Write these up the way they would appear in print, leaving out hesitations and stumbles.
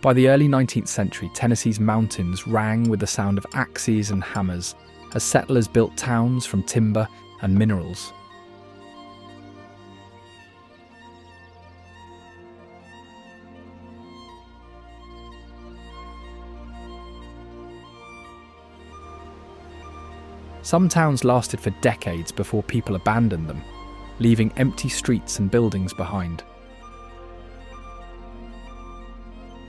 By the early 19th century, Tennessee's mountains rang with the sound of axes and hammers as settlers built towns from timber and minerals. Some towns lasted for decades before people abandoned them, leaving empty streets and buildings behind.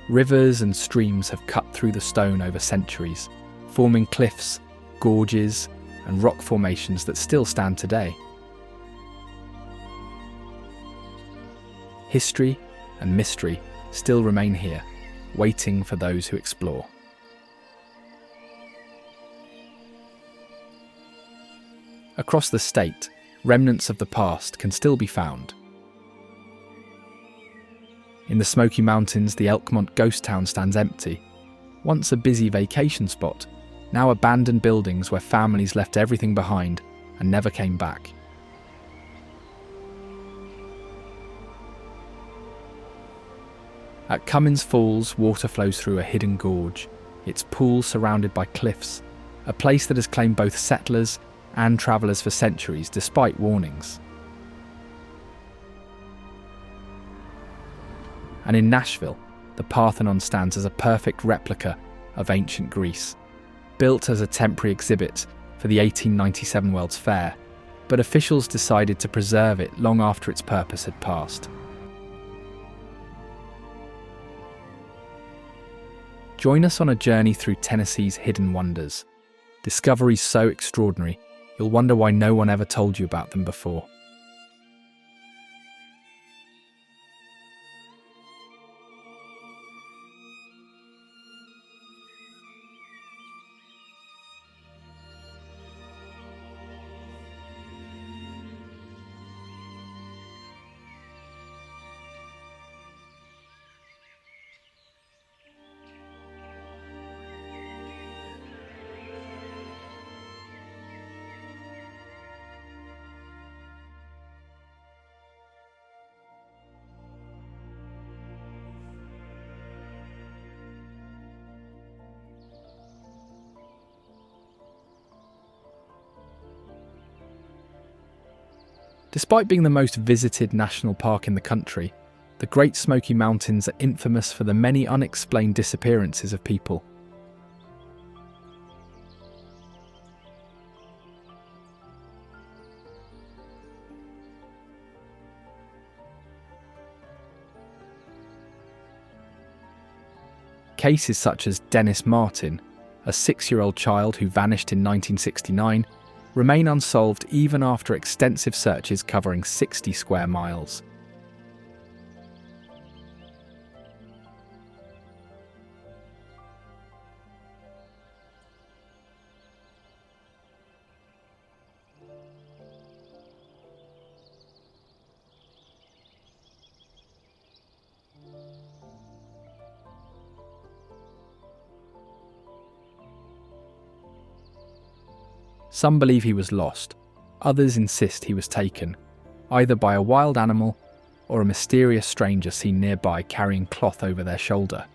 Rivers and streams have cut through the stone over centuries, forming cliffs, gorges, and rock formations that still stand today. History and mystery still remain here, waiting for those who explore. Across the state, remnants of the past can still be found. In the Smoky Mountains, the Elkmont ghost town stands empty. Once a busy vacation spot, now abandoned buildings where families left everything behind and never came back. At Cummins Falls, water flows through a hidden gorge, its pool surrounded by cliffs, a place that has claimed both settlers and travellers for centuries despite warnings. And in Nashville, the Parthenon stands as a perfect replica of ancient Greece, built as a temporary exhibit for the 1897 World's Fair, but officials decided to preserve it long after its purpose had passed. Join us on a journey through Tennessee's hidden wonders. Discoveries so extraordinary, you'll wonder why no one ever told you about them before. Despite being the most visited national park in the country, the Great Smoky Mountains are infamous for the many unexplained disappearances of people. Cases such as Dennis Martin, a 6-year-old child who vanished in 1969, remain unsolved even after extensive searches covering 60 square miles. Some believe he was lost, others insist he was taken, either by a wild animal or a mysterious stranger seen nearby carrying cloth over their shoulder.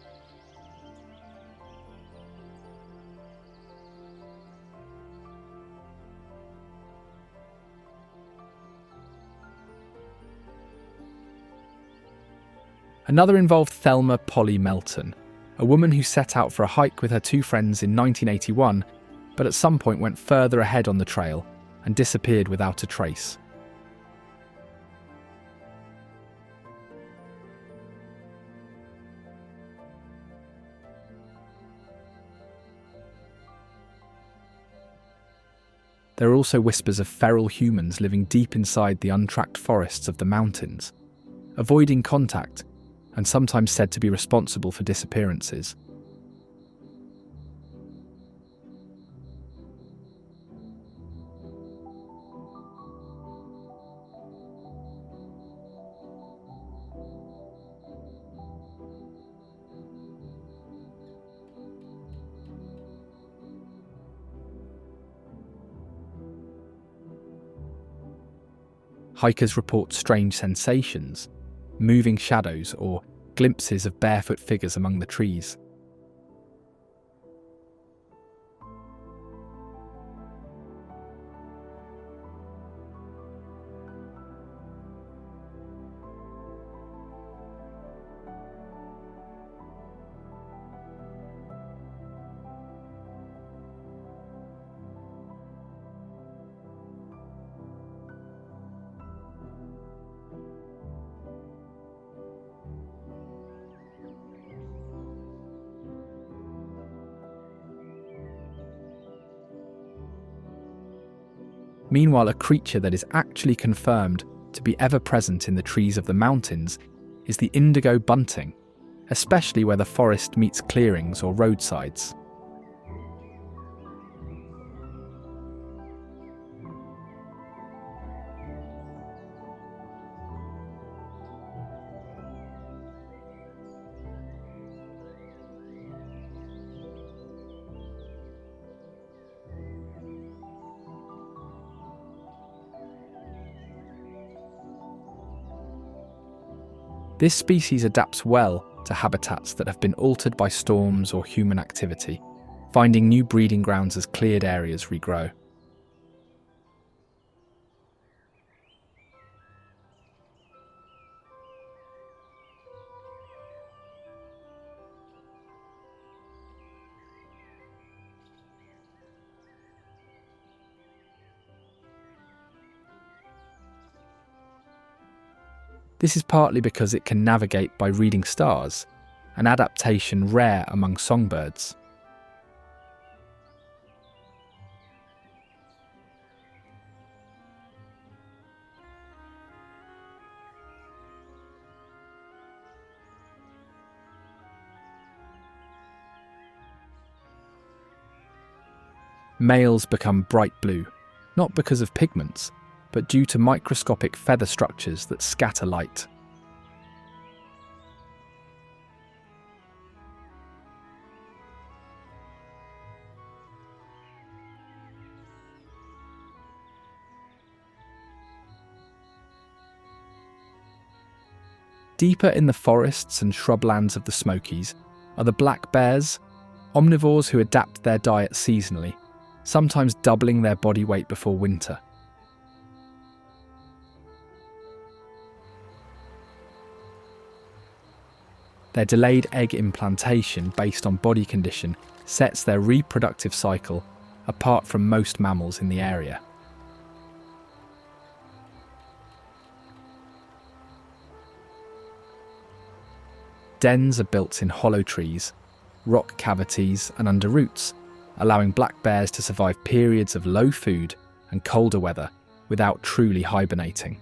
Another involved Thelma Polly Melton, a woman who set out for a hike with her 2 friends in 1981, but at some point went further ahead on the trail and disappeared without a trace. There are also whispers of feral humans living deep inside the untracked forests of the mountains, avoiding contact and sometimes said to be responsible for disappearances. Hikers report strange sensations, moving shadows or glimpses of barefoot figures among the trees. Meanwhile, a creature that is actually confirmed to be ever present in the trees of the mountains is the indigo bunting, especially where the forest meets clearings or roadsides. This species adapts well to habitats that have been altered by storms or human activity, finding new breeding grounds as cleared areas regrow. This is partly because it can navigate by reading stars, an adaptation rare among songbirds. Males become bright blue, not because of pigments, but due to microscopic feather structures that scatter light. Deeper in the forests and shrublands of the Smokies are the black bears, omnivores who adapt their diet seasonally, sometimes doubling their body weight before winter. Their delayed egg implantation based on body condition sets their reproductive cycle apart from most mammals in the area. Dens are built in hollow trees, rock cavities and under roots, allowing black bears to survive periods of low food and colder weather without truly hibernating.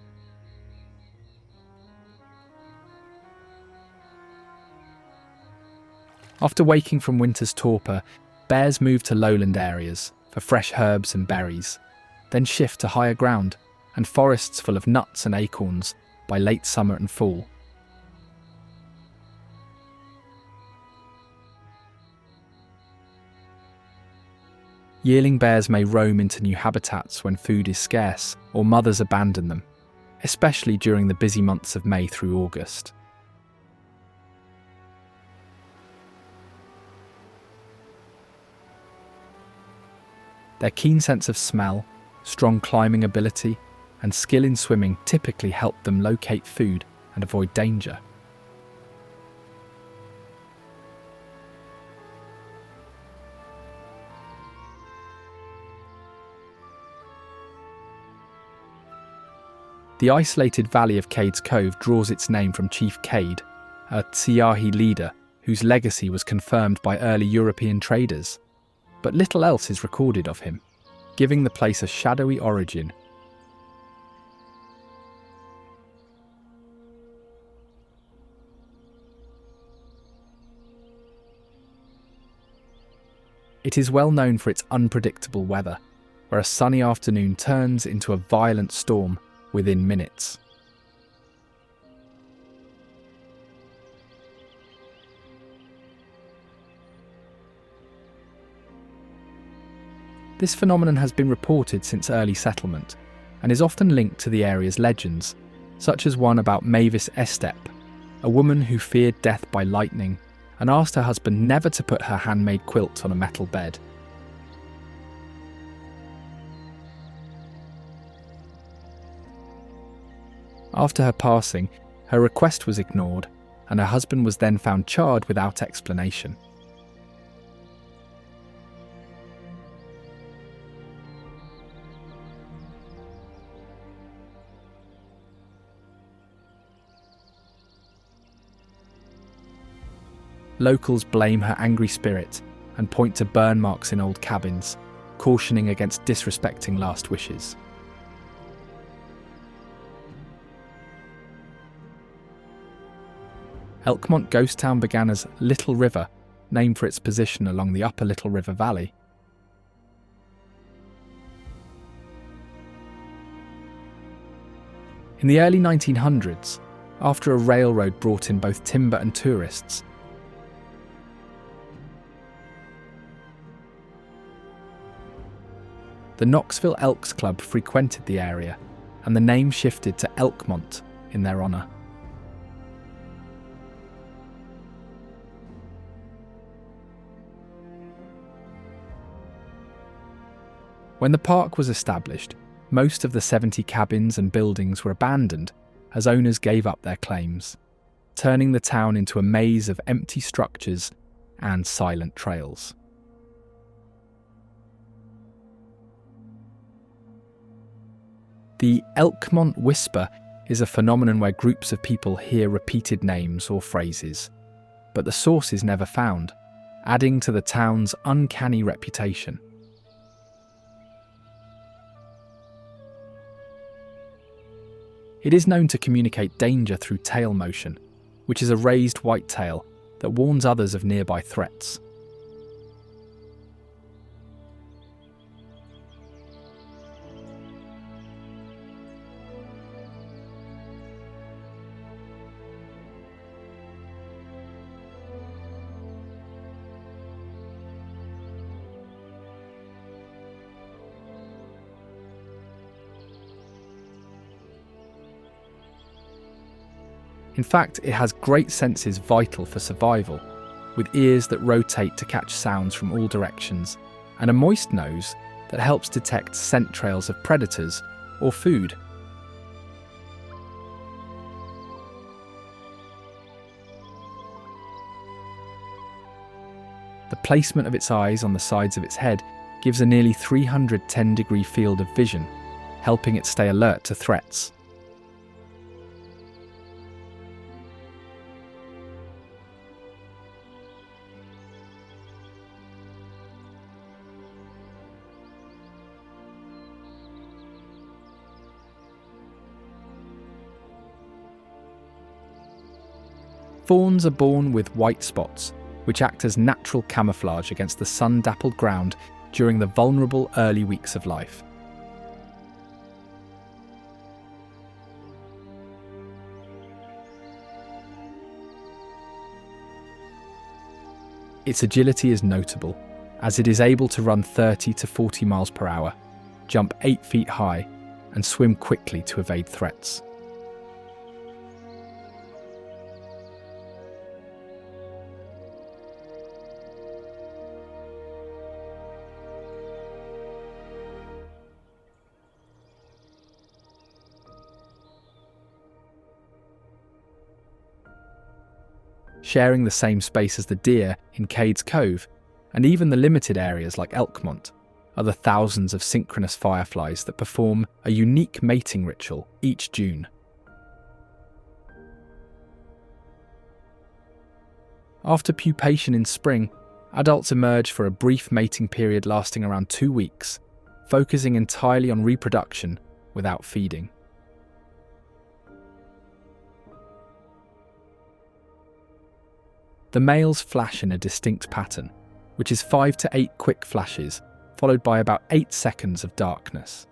After waking from winter's torpor, bears move to lowland areas for fresh herbs and berries, then shift to higher ground and forests full of nuts and acorns by late summer and fall. Yearling bears may roam into new habitats when food is scarce or mothers abandon them, especially during the busy months of May through August. Their keen sense of smell, strong climbing ability, and skill in swimming typically help them locate food and avoid danger. The isolated valley of Cades Cove draws its name from Chief Cade, a Tsiahi leader whose legacy was confirmed by early European traders. But little else is recorded of him, giving the place a shadowy origin. It is well known for its unpredictable weather, where a sunny afternoon turns into a violent storm within minutes. This phenomenon has been reported since early settlement and is often linked to the area's legends, such as one about Mavis Estep, a woman who feared death by lightning and asked her husband never to put her handmade quilt on a metal bed. After her passing, her request was ignored, and her husband was then found charred without explanation. Locals blame her angry spirit and point to burn marks in old cabins, cautioning against disrespecting last wishes. Elkmont Ghost Town began as Little River, named for its position along the upper Little River Valley. In the early 1900s, after a railroad brought in both timber and tourists, the Knoxville Elks Club frequented the area, and the name shifted to Elkmont in their honour. When the park was established, most of the 70 cabins and buildings were abandoned as owners gave up their claims, turning the town into a maze of empty structures and silent trails. The Elkmont Whisper is a phenomenon where groups of people hear repeated names or phrases, but the source is never found, adding to the town's uncanny reputation. It is known to communicate danger through tail motion, which is a raised white tail that warns others of nearby threats. In fact, it has great senses vital for survival, with ears that rotate to catch sounds from all directions, and a moist nose that helps detect scent trails of predators or food. The placement of its eyes on the sides of its head gives a nearly 310-degree field of vision, helping it stay alert to threats. Fawns are born with white spots, which act as natural camouflage against the sun-dappled ground during the vulnerable early weeks of life. Its agility is notable, as it is able to run 30 to 40 miles per hour, jump 8 feet high, and swim quickly to evade threats. Sharing the same space as the deer in Cades Cove, and even the limited areas like Elkmont, are the thousands of synchronous fireflies that perform a unique mating ritual each June. After pupation in spring, adults emerge for a brief mating period lasting around 2 weeks, focusing entirely on reproduction without feeding. The males flash in a distinct pattern, which is 5 to 8 quick flashes, followed by about 8 seconds of darkness.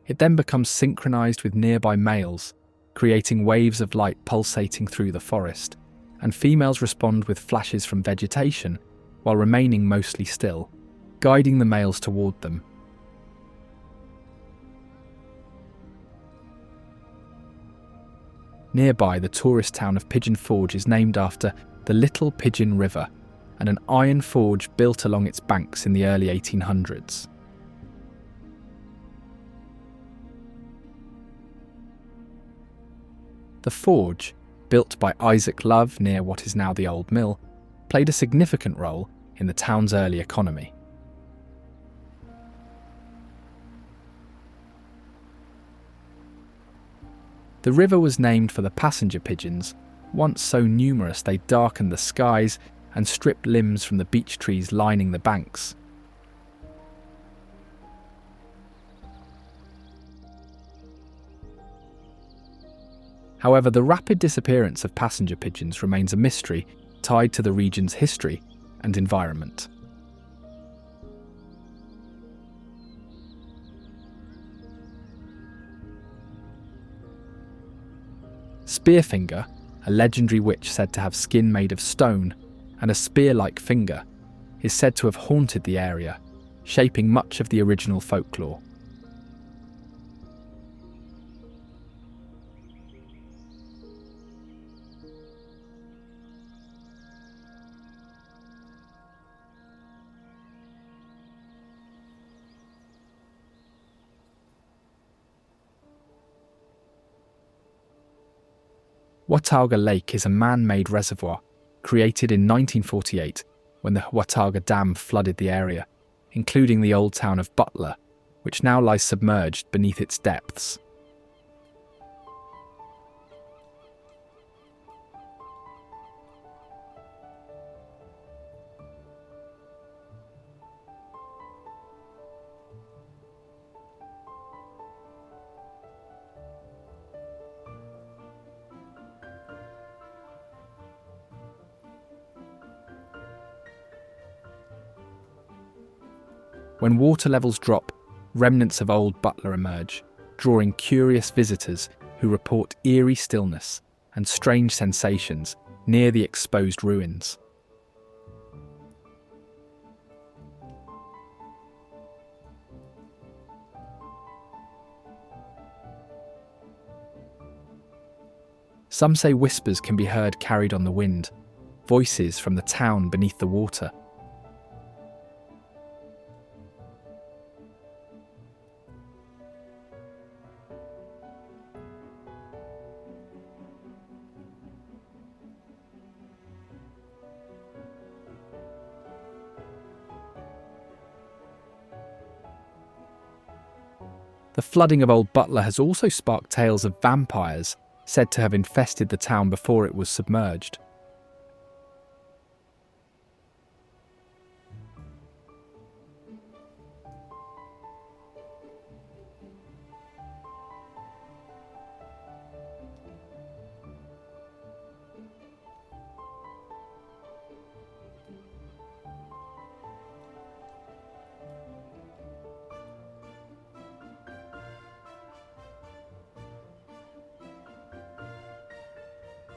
It then becomes synchronized with nearby males, creating waves of light pulsating through the forest, and females respond with flashes from vegetation while remaining mostly still, guiding the males toward them. Nearby, the tourist town of Pigeon Forge is named after the Little Pigeon River and an iron forge built along its banks in the early 1800s. The forge, built by Isaac Love near what is now the old mill, played a significant role in the town's early economy. The river was named for the passenger pigeons, once so numerous they darkened the skies and stripped limbs from the beech trees lining the banks. However, the rapid disappearance of passenger pigeons remains a mystery tied to the region's history and environment. Spearfinger, a legendary witch said to have skin made of stone and a spear-like finger, is said to have haunted the area, shaping much of the original folklore. Watauga Lake is a man-made reservoir created in 1948 when the Watauga Dam flooded the area, including the old town of Butler, which now lies submerged beneath its depths. When water levels drop, remnants of old Butler emerge, drawing curious visitors who report eerie stillness and strange sensations near the exposed ruins. Some say whispers can be heard carried on the wind, voices from the town beneath the water. The flooding of Old Butler has also sparked tales of vampires said to have infested the town before it was submerged.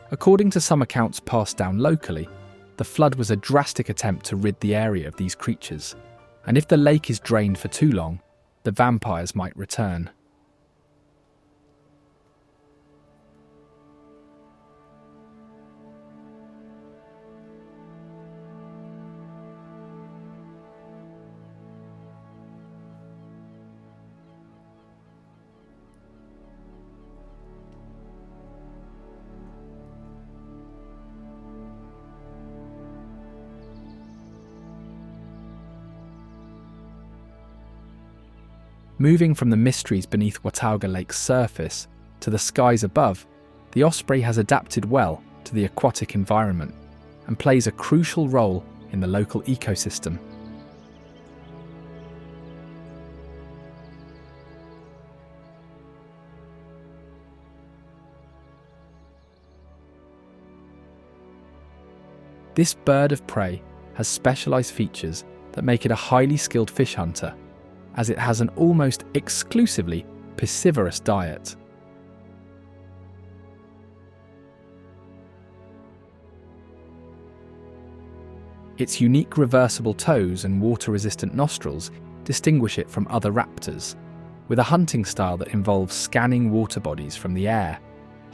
According to some accounts passed down locally, the flood was a drastic attempt to rid the area of these creatures, and if the lake is drained for too long, the vampires might return. Moving from the mysteries beneath Watauga Lake's surface to the skies above, the osprey has adapted well to the aquatic environment and plays a crucial role in the local ecosystem. This bird of prey has specialised features that make it a highly skilled fish hunter, as it has an almost exclusively piscivorous diet. Its unique reversible toes and water-resistant nostrils distinguish it from other raptors, with a hunting style that involves scanning water bodies from the air,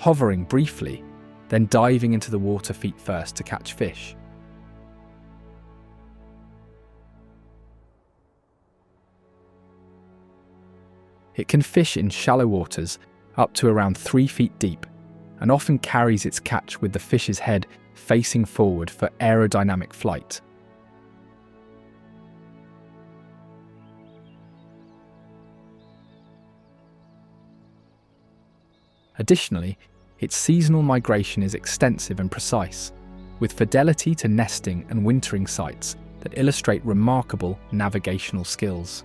hovering briefly, then diving into the water feet first to catch fish. It can fish in shallow waters up to around 3 feet deep and often carries its catch with the fish's head facing forward for aerodynamic flight. Additionally, its seasonal migration is extensive and precise, with fidelity to nesting and wintering sites that illustrate remarkable navigational skills.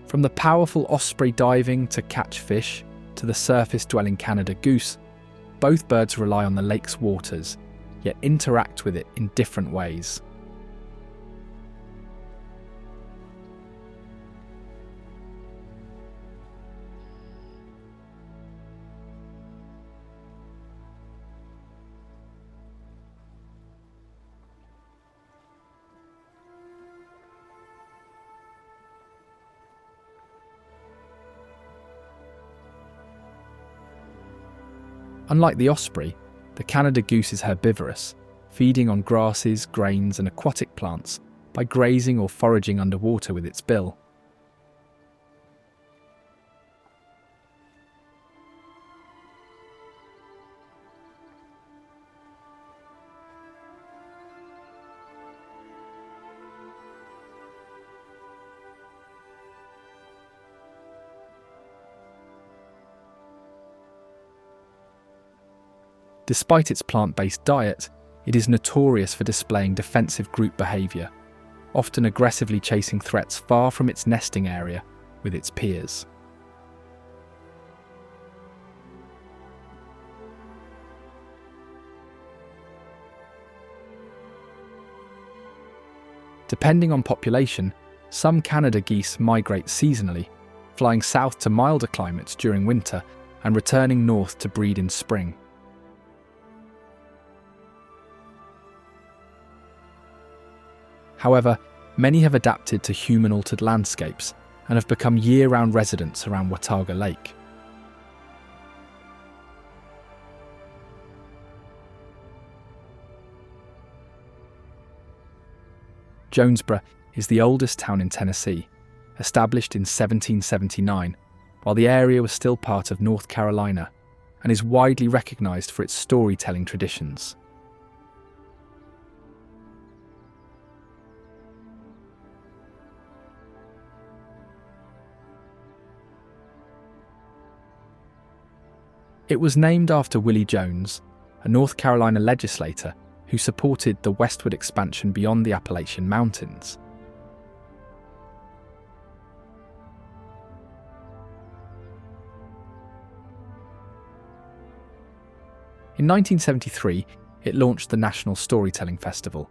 From the powerful osprey diving to catch fish to the surface-dwelling Canada goose, both birds rely on the lake's waters, yet interact with it in different ways. Unlike the osprey, the Canada goose is herbivorous, feeding on grasses, grains, and aquatic plants by grazing or foraging underwater with its bill. Despite its plant-based diet, it is notorious for displaying defensive group behaviour, often aggressively chasing threats far from its nesting area with its peers. Depending on population, some Canada geese migrate seasonally, flying south to milder climates during winter and returning north to breed in spring. However, many have adapted to human-altered landscapes and have become year-round residents around Watauga Lake. Jonesborough is the oldest town in Tennessee, established in 1779, while the area was still part of North Carolina, and is widely recognized for its storytelling traditions. It was named after Willie Jones, a North Carolina legislator who supported the westward expansion beyond the Appalachian Mountains. In 1973, it launched the National Storytelling Festival,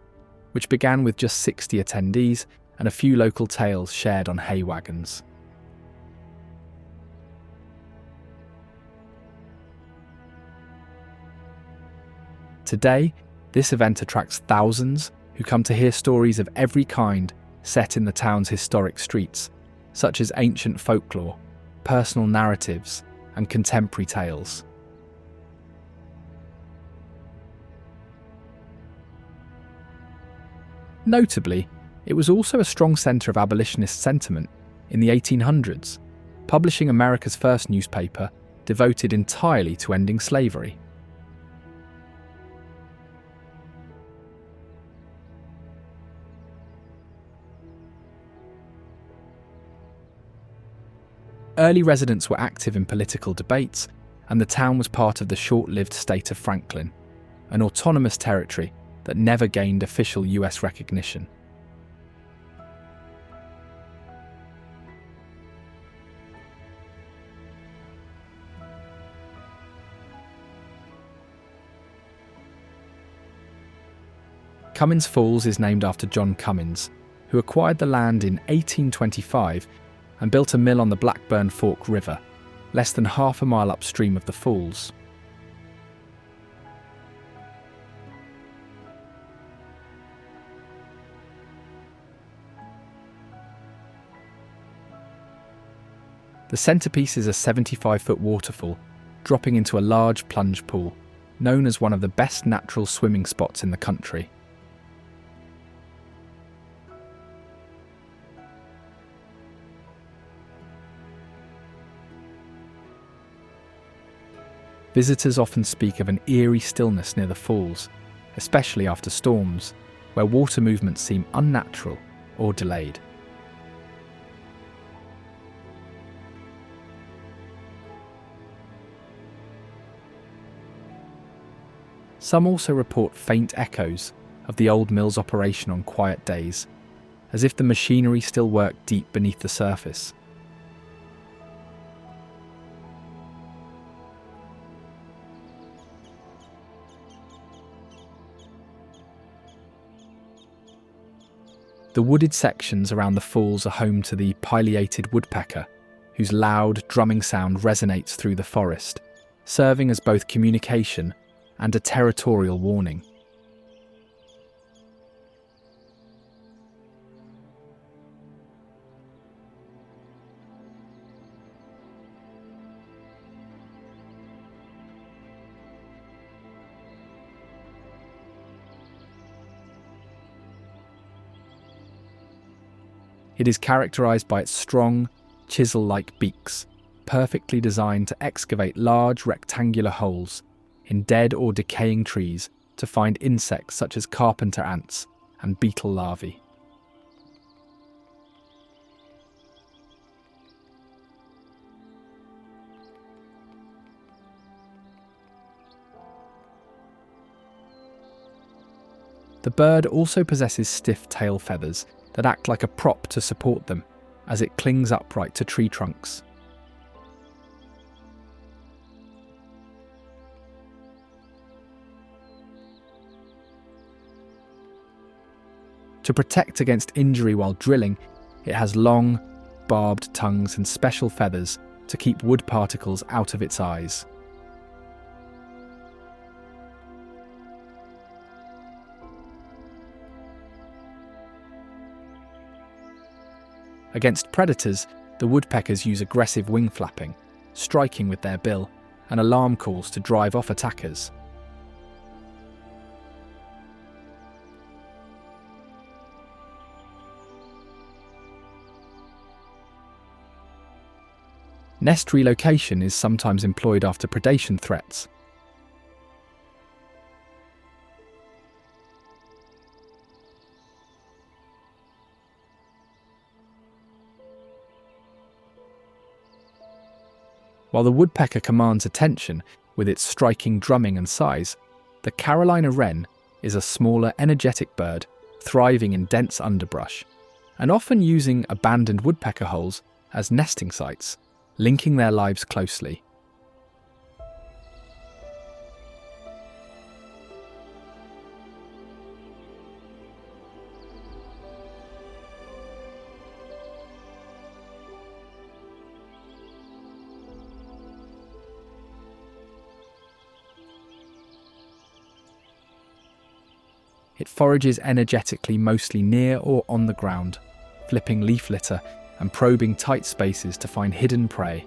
which began with just 60 attendees and a few local tales shared on hay wagons. Today, this event attracts thousands who come to hear stories of every kind set in the town's historic streets, such as ancient folklore, personal narratives, and contemporary tales. Notably, it was also a strong centre of abolitionist sentiment in the 1800s, publishing America's first newspaper devoted entirely to ending slavery. Early residents were active in political debates, and the town was part of the short-lived state of Franklin, an autonomous territory that never gained official US recognition. Cummins Falls is named after John Cummins, who acquired the land in 1825 and built a mill on the Blackburn Fork River, less than half a mile upstream of the falls. The centrepiece is a 75-foot waterfall dropping into a large plunge pool, known as one of the best natural swimming spots in the country. Visitors often speak of an eerie stillness near the falls, especially after storms, where water movements seem unnatural or delayed. Some also report faint echoes of the old mill's operation on quiet days, as if the machinery still worked deep beneath the surface. The wooded sections around the falls are home to the pileated woodpecker, whose loud, drumming sound resonates through the forest, serving as both communication and a territorial warning. It is characterized by its strong, chisel-like beaks, perfectly designed to excavate large rectangular holes in dead or decaying trees to find insects such as carpenter ants and beetle larvae. The bird also possesses stiff tail feathers that act like a prop to support them as it clings upright to tree trunks. To protect against injury while drilling, it has long, barbed tongues and special feathers to keep wood particles out of its eyes. Against predators, the woodpeckers use aggressive wing flapping, striking with their bill, and alarm calls to drive off attackers. Nest relocation is sometimes employed after predation threats. While the woodpecker commands attention with its striking drumming and size, the Carolina wren is a smaller, energetic bird thriving in dense underbrush, and often using abandoned woodpecker holes as nesting sites, linking their lives closely. It forages energetically mostly near or on the ground, flipping leaf litter and probing tight spaces to find hidden prey.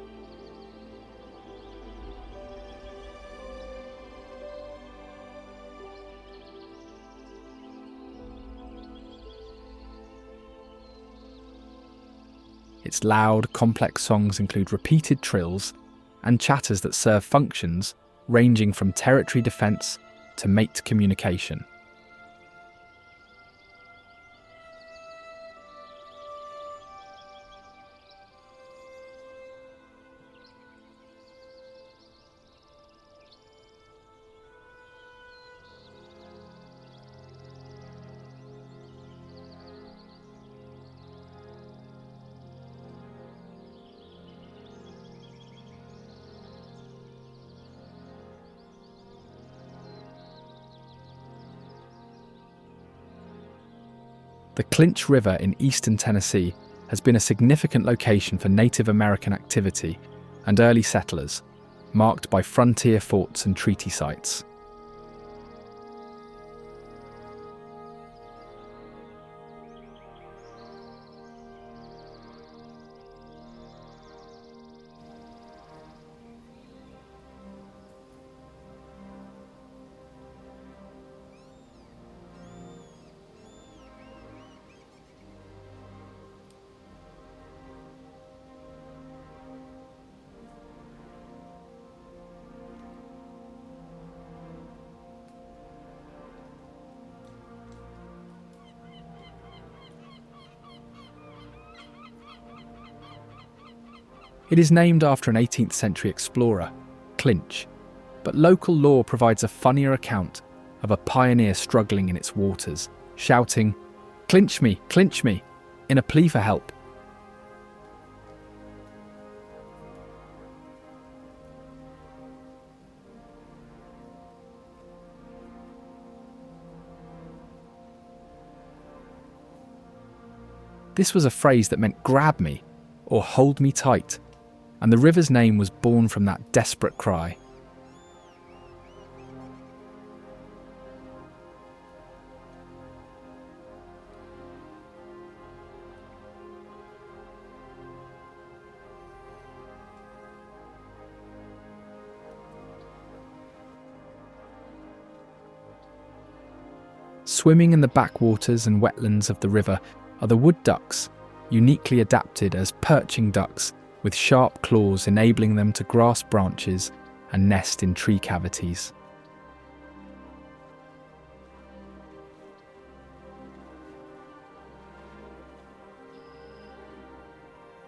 Its loud, complex songs include repeated trills and chatters that serve functions ranging from territory defense to mate communication. The Clinch River in eastern Tennessee has been a significant location for Native American activity and early settlers, marked by frontier forts and treaty sites. It is named after an 18th century explorer, Clinch, but local lore provides a funnier account of a pioneer struggling in its waters, shouting, clinch me," in a plea for help. This was a phrase that meant grab me or hold me tight, and the river's name was born from that desperate cry. Swimming in the backwaters and wetlands of the river are the wood ducks, uniquely adapted as perching ducks with sharp claws enabling them to grasp branches and nest in tree cavities.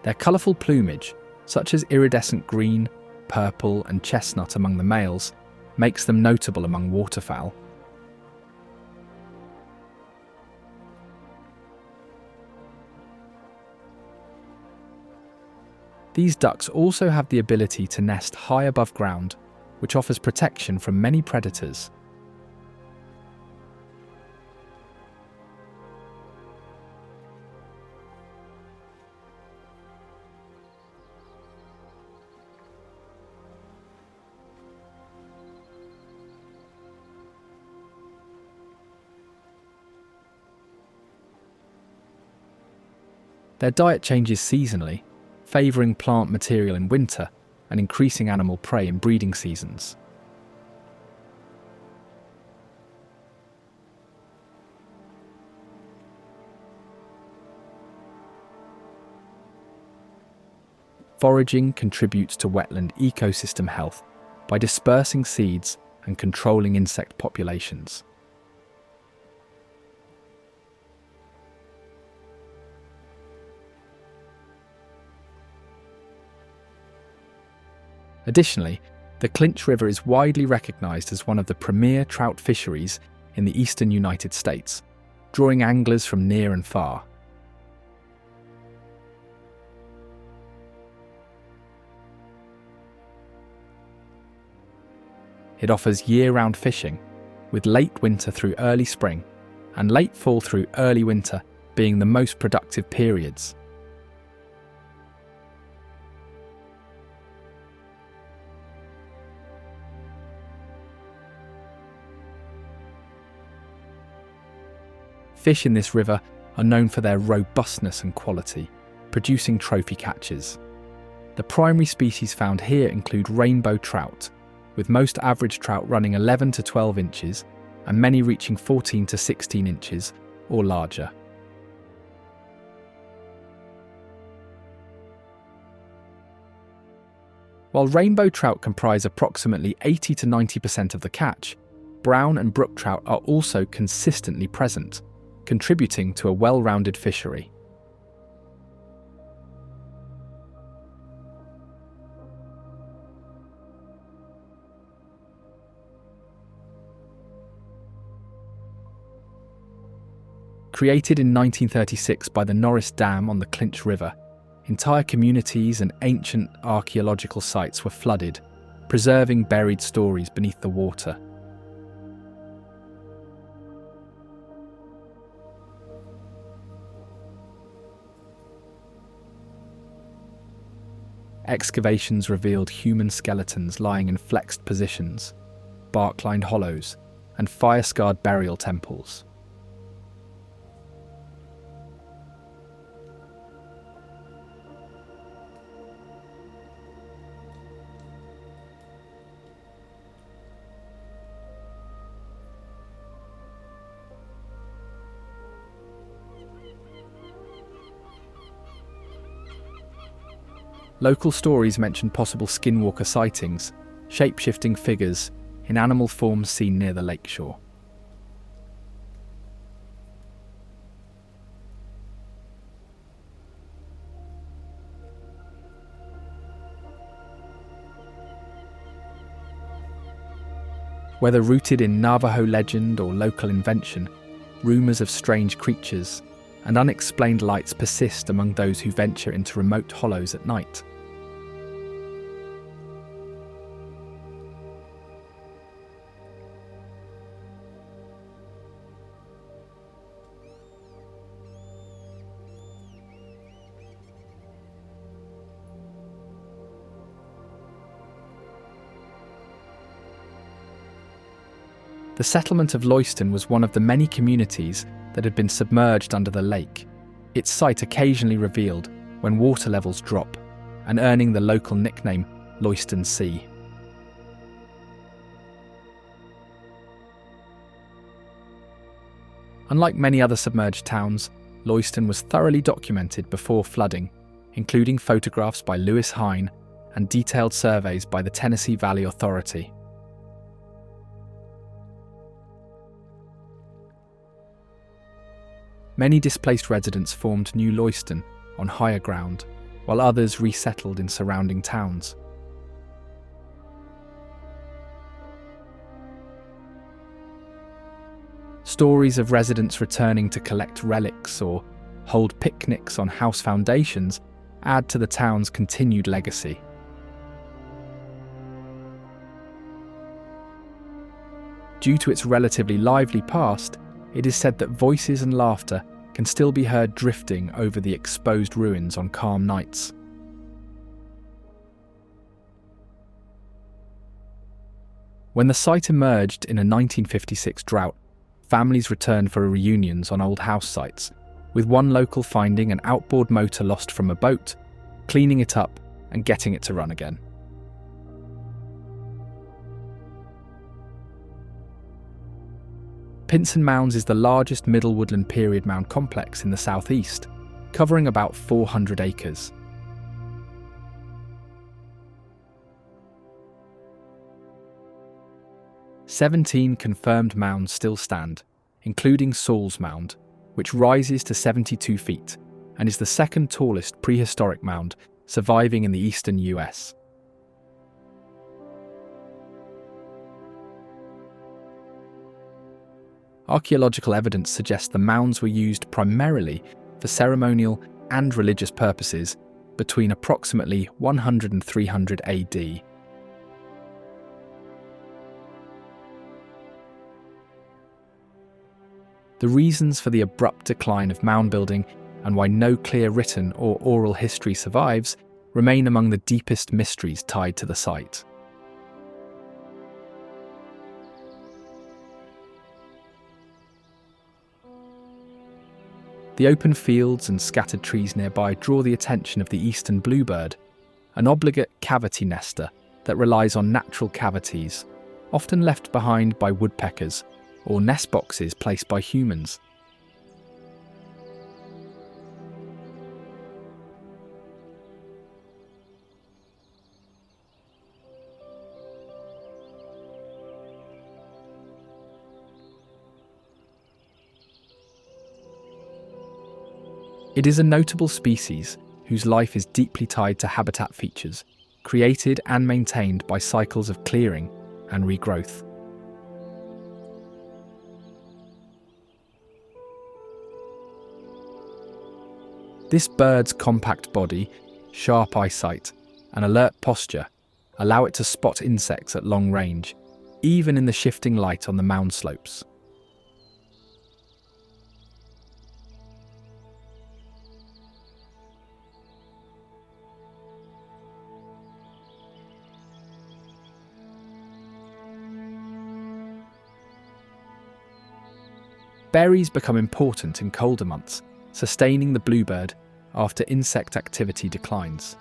Their colourful plumage, such as iridescent green, purple and chestnut among the males, makes them notable among waterfowl. These ducks also have the ability to nest high above ground, which offers protection from many predators. Their diet changes seasonally, favouring plant material in winter and increasing animal prey in breeding seasons. Foraging contributes to wetland ecosystem health by dispersing seeds and controlling insect populations. Additionally, the Clinch River is widely recognised as one of the premier trout fisheries in the eastern United States, drawing anglers from near and far. It offers year-round fishing, with late winter through early spring and late fall through early winter being the most productive periods. Fish in this river are known for their robustness and quality, producing trophy catches. The primary species found here include rainbow trout, with most average trout running 11 to 12 inches and many reaching 14 to 16 inches or larger. While rainbow trout comprise approximately 80 to 90% of the catch, brown and brook trout are also consistently present, contributing to a well-rounded fishery. Created in 1936 by the Norris Dam on the Clinch River, entire communities and ancient archaeological sites were flooded, preserving buried stories beneath the water. excavations revealed human skeletons lying in flexed positions, bark-lined hollows, and fire-scarred burial temples. Local stories mention possible skinwalker sightings, shape-shifting figures in animal forms seen near the lakeshore. Whether rooted in Navajo legend or local invention, rumours of strange creatures and unexplained lights persist among those who venture into remote hollows at night. The settlement of Lewiston was one of the many communities that had been submerged under the lake, its site occasionally revealed when water levels drop, and earning the local nickname Lewiston Sea. Unlike many other submerged towns, Lewiston was thoroughly documented before flooding, including photographs by Lewis Hine and detailed surveys by the Tennessee Valley Authority. Many displaced residents formed New Lewiston on higher ground, while others resettled in surrounding towns. Stories of residents returning to collect relics or hold picnics on house foundations add to the town's continued legacy. Due to its relatively lively past, it is said that voices and laughter can still be heard drifting over the exposed ruins on calm nights. When the site emerged in a 1956 drought, families returned for reunions on old house sites, with one local finding an outboard motor lost from a boat, cleaning it up and getting it to run again. Pinson Mounds is the largest Middle Woodland period mound complex in the southeast, covering about 400 acres. "17 confirmed mounds still stand, including Saul's Mound, which rises to 72 feet and is the second tallest prehistoric mound surviving in the eastern US. Archaeological evidence suggests the mounds were used primarily for ceremonial and religious purposes between approximately 100 and 300 AD. The reasons for the abrupt decline of mound building and why no clear written or oral history survives remain among the deepest mysteries tied to the site. The open fields and scattered trees nearby draw the attention of the eastern bluebird, an obligate cavity nester that relies on natural cavities, often left behind by woodpeckers, or nest boxes placed by humans. It is a notable species whose life is deeply tied to habitat features, created and maintained by cycles of clearing and regrowth. This bird's compact body, sharp eyesight, and alert posture allow it to spot insects at long range, even in the shifting light on the mound slopes. Berries become important in colder months, sustaining the bluebird after insect activity declines.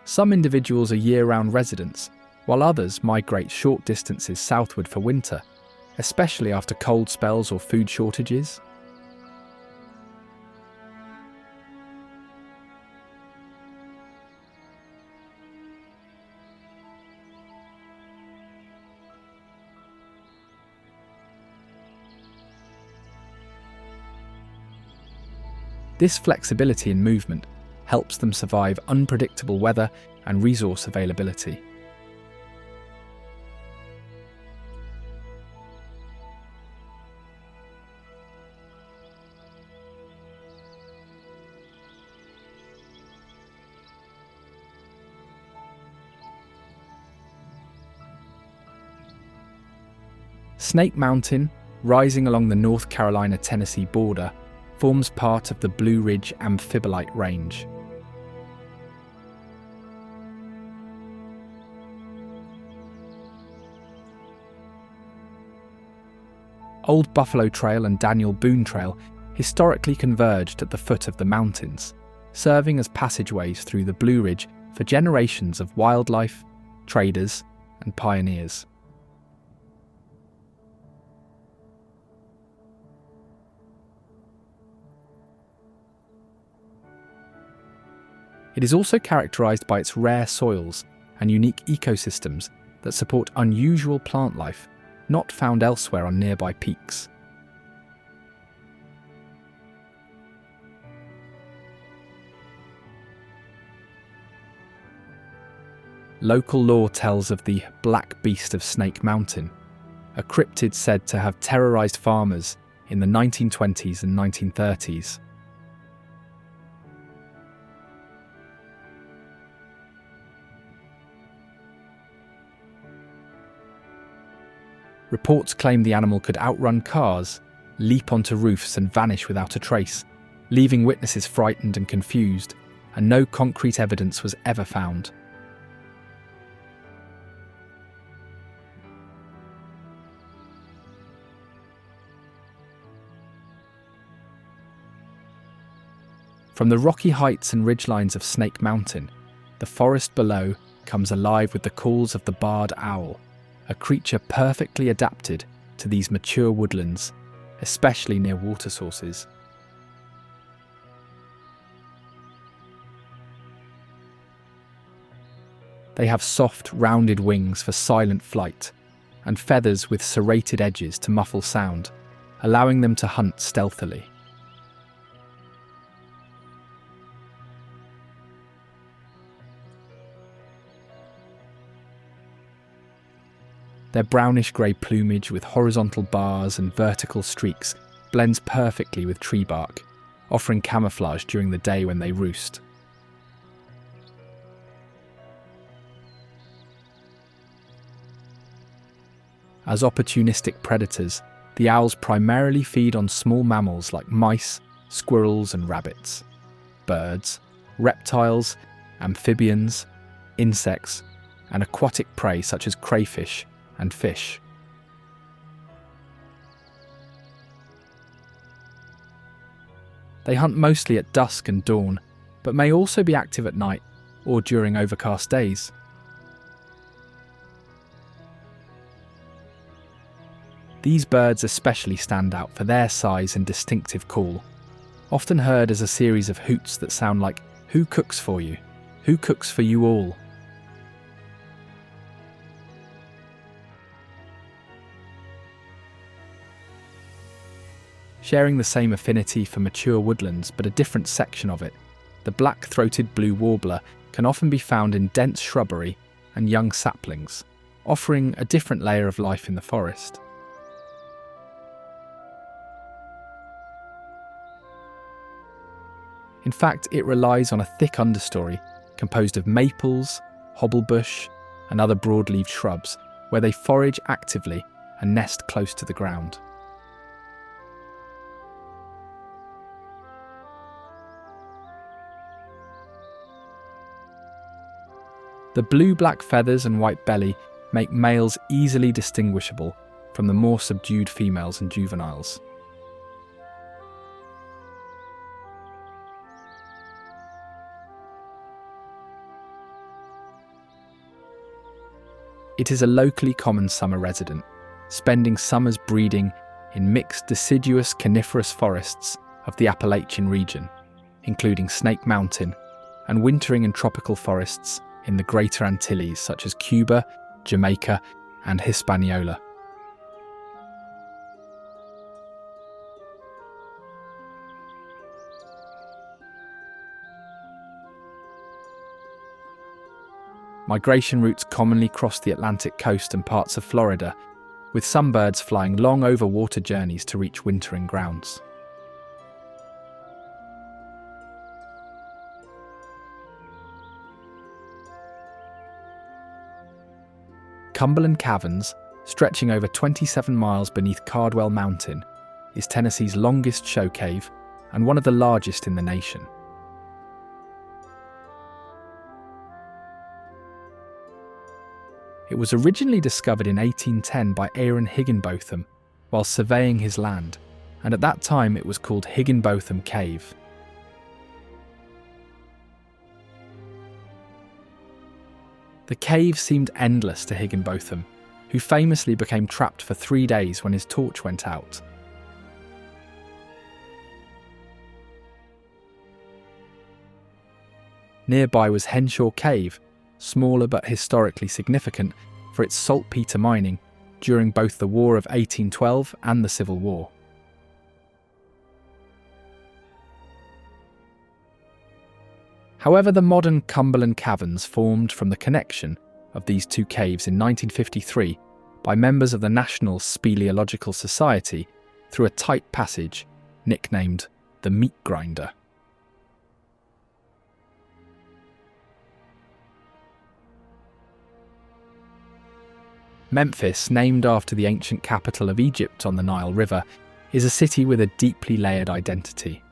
Some individuals are year-round residents, while others migrate short distances southward for winter, especially after cold spells or food shortages. This flexibility in movement helps them survive unpredictable weather and resource availability. Snake Mountain, rising along the North Carolina-Tennessee border, forms part of the Blue Ridge Amphibolite Range. Old Buffalo Trail and Daniel Boone Trail historically converged at the foot of the mountains, serving as passageways through the Blue Ridge for generations of wildlife, traders, and pioneers. It is also characterized by its rare soils and unique ecosystems that support unusual plant life not found elsewhere on nearby peaks. Local lore tells of the Black Beast of Snake Mountain, a cryptid said to have terrorized farmers in the 1920s and 1930s. Reports claim the animal could outrun cars, leap onto roofs and vanish without a trace, leaving witnesses frightened and confused, and no concrete evidence was ever found. From the rocky heights and ridgelines of Snake Mountain, the forest below comes alive with the calls of the barred owl, a creature perfectly adapted to these mature woodlands, especially near water sources. They have soft, rounded wings for silent flight, and feathers with serrated edges to muffle sound, allowing them to hunt stealthily. Their brownish-grey plumage with horizontal bars and vertical streaks blends perfectly with tree bark, offering camouflage during the day when they roost. As opportunistic predators, the owls primarily feed on small mammals like mice, squirrels and rabbits, birds, reptiles, amphibians, insects, and aquatic prey such as crayfish and fish. They hunt mostly at dusk and dawn, but may also be active at night or during overcast days. These birds especially stand out for their size and distinctive call, often heard as a series of hoots that sound like, "Who cooks for you? Who cooks for you all?" Sharing the same affinity for mature woodlands but a different section of it, the black-throated blue warbler can often be found in dense shrubbery and young saplings, offering a different layer of life in the forest. In fact, it relies on a thick understory composed of maples, hobblebush, and other broad-leaved shrubs, where they forage actively and nest close to the ground. The blue-black feathers and white belly make males easily distinguishable from the more subdued females and juveniles. It is a locally common summer resident, spending summers breeding in mixed deciduous coniferous forests of the Appalachian region, including Snake Mountain, and wintering in tropical forests in the Greater Antilles such as Cuba, Jamaica, and Hispaniola. Migration routes commonly cross the Atlantic coast and parts of Florida, with some birds flying long over-water journeys to reach wintering grounds. Cumberland Caverns, stretching over 27 miles beneath Cardwell Mountain, is Tennessee's longest show cave and one of the largest in the nation. It was originally discovered in 1810 by Aaron Higginbotham while surveying his land, and at that time it was called Higginbotham Cave. The cave seemed endless to Higginbotham, who famously became trapped for 3 days when his torch went out. Nearby was Henshaw Cave, smaller but historically significant for its saltpeter mining during both the War of 1812 and the Civil War. However, the modern Cumberland Caverns formed from the connection of these two caves in 1953 by members of the National Speleological Society through a tight passage nicknamed the Meat Grinder. Memphis, named after the ancient capital of Egypt on the Nile River, is a city with a deeply layered identity.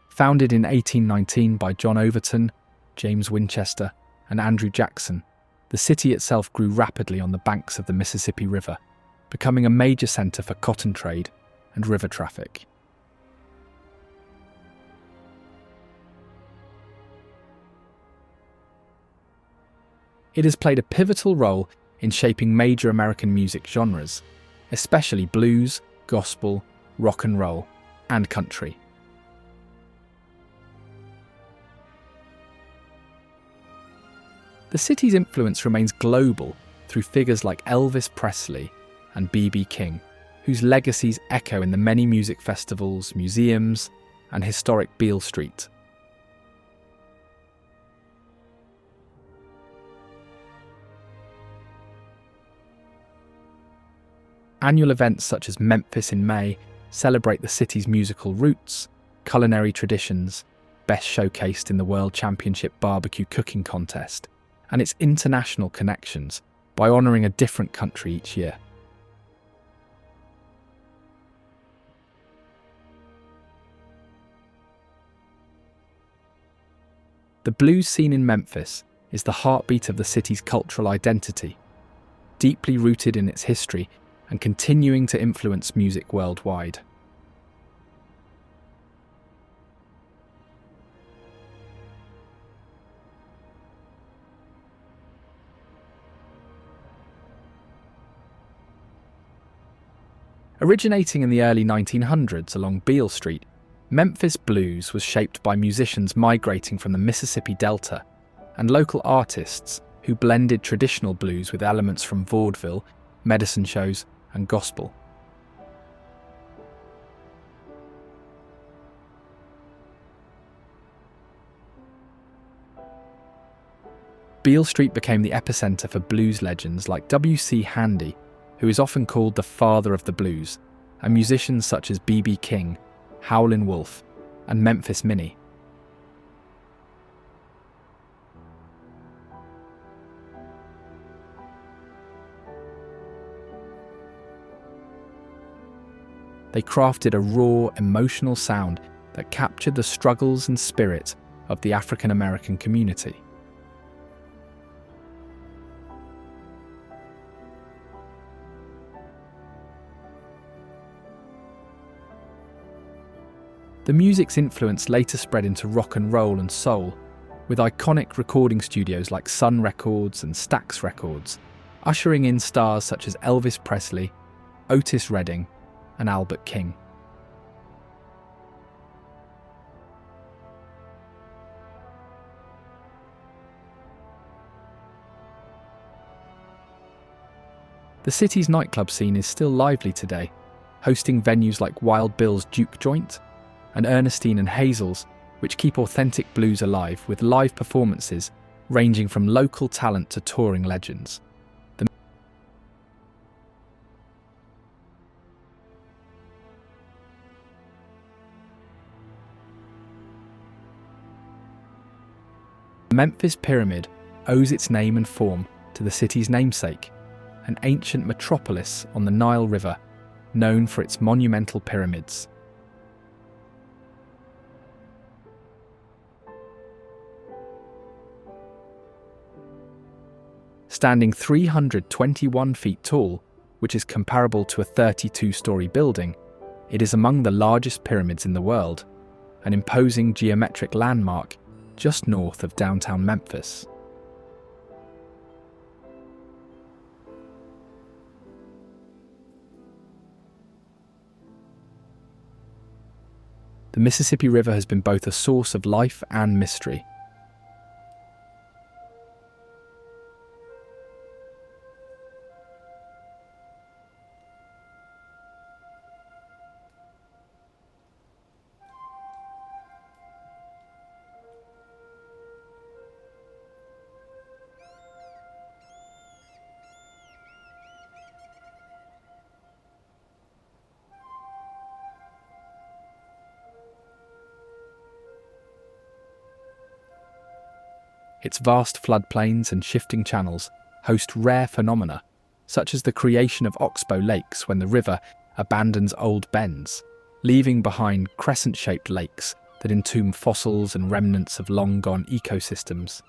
Founded in 1819 by John Overton, James Winchester, and Andrew Jackson, the city itself grew rapidly on the banks of the Mississippi River, becoming a major centre for cotton trade and river traffic. It has played a pivotal role in shaping major American music genres, especially blues, gospel, rock and roll, and country. The city's influence remains global through figures like Elvis Presley and B.B. King, whose legacies echo in the many music festivals, museums, and historic Beale Street. Annual events such as Memphis in May celebrate the city's musical roots, culinary traditions, best showcased in the World Championship Barbecue Cooking Contest, and its international connections by honouring a different country each year. The blues scene in Memphis is the heartbeat of the city's cultural identity, deeply rooted in its history and continuing to influence music worldwide. Originating in the early 1900s along Beale Street, Memphis blues was shaped by musicians migrating from the Mississippi Delta and local artists who blended traditional blues with elements from vaudeville, medicine shows, and gospel. Beale Street became the epicenter for blues legends like W.C. Handy, who is often called the father of the blues, and musicians such as B.B. King, Howlin' Wolf, and Memphis Minnie. they crafted a raw, emotional sound that captured the struggles and spirit of the African American community. The music's influence later spread into rock and roll and soul, with iconic recording studios like Sun Records and Stax Records, ushering in stars such as Elvis Presley, Otis Redding, and Albert King. The city's nightclub scene is still lively today, hosting venues like Wild Bill's Duke Joint and Ernestine and Hazel's, which keep authentic blues alive with live performances ranging from local talent to touring legends. The Memphis Pyramid owes its name and form to the city's namesake, an ancient metropolis on the Nile River known for its monumental pyramids. Standing 321 feet tall, which is comparable to a 32-story building, it is among the largest pyramids in the world, an imposing geometric landmark just north of downtown Memphis. The Mississippi River has been both a source of life and mystery. Its vast floodplains and shifting channels host rare phenomena, such as the creation of oxbow lakes when the river abandons old bends, leaving behind crescent-shaped lakes that entomb fossils and remnants of long-gone ecosystems.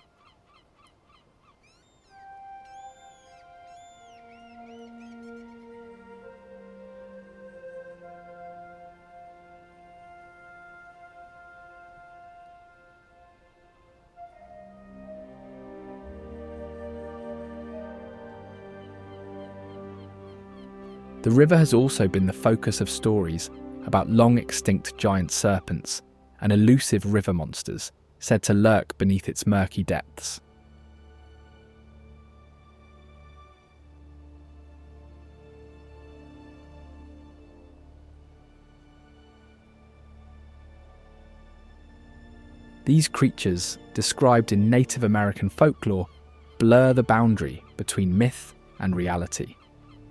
The river has also been the focus of stories about long-extinct giant serpents and elusive river monsters said to lurk beneath its murky depths. These creatures, described in Native American folklore, blur the boundary between myth and reality,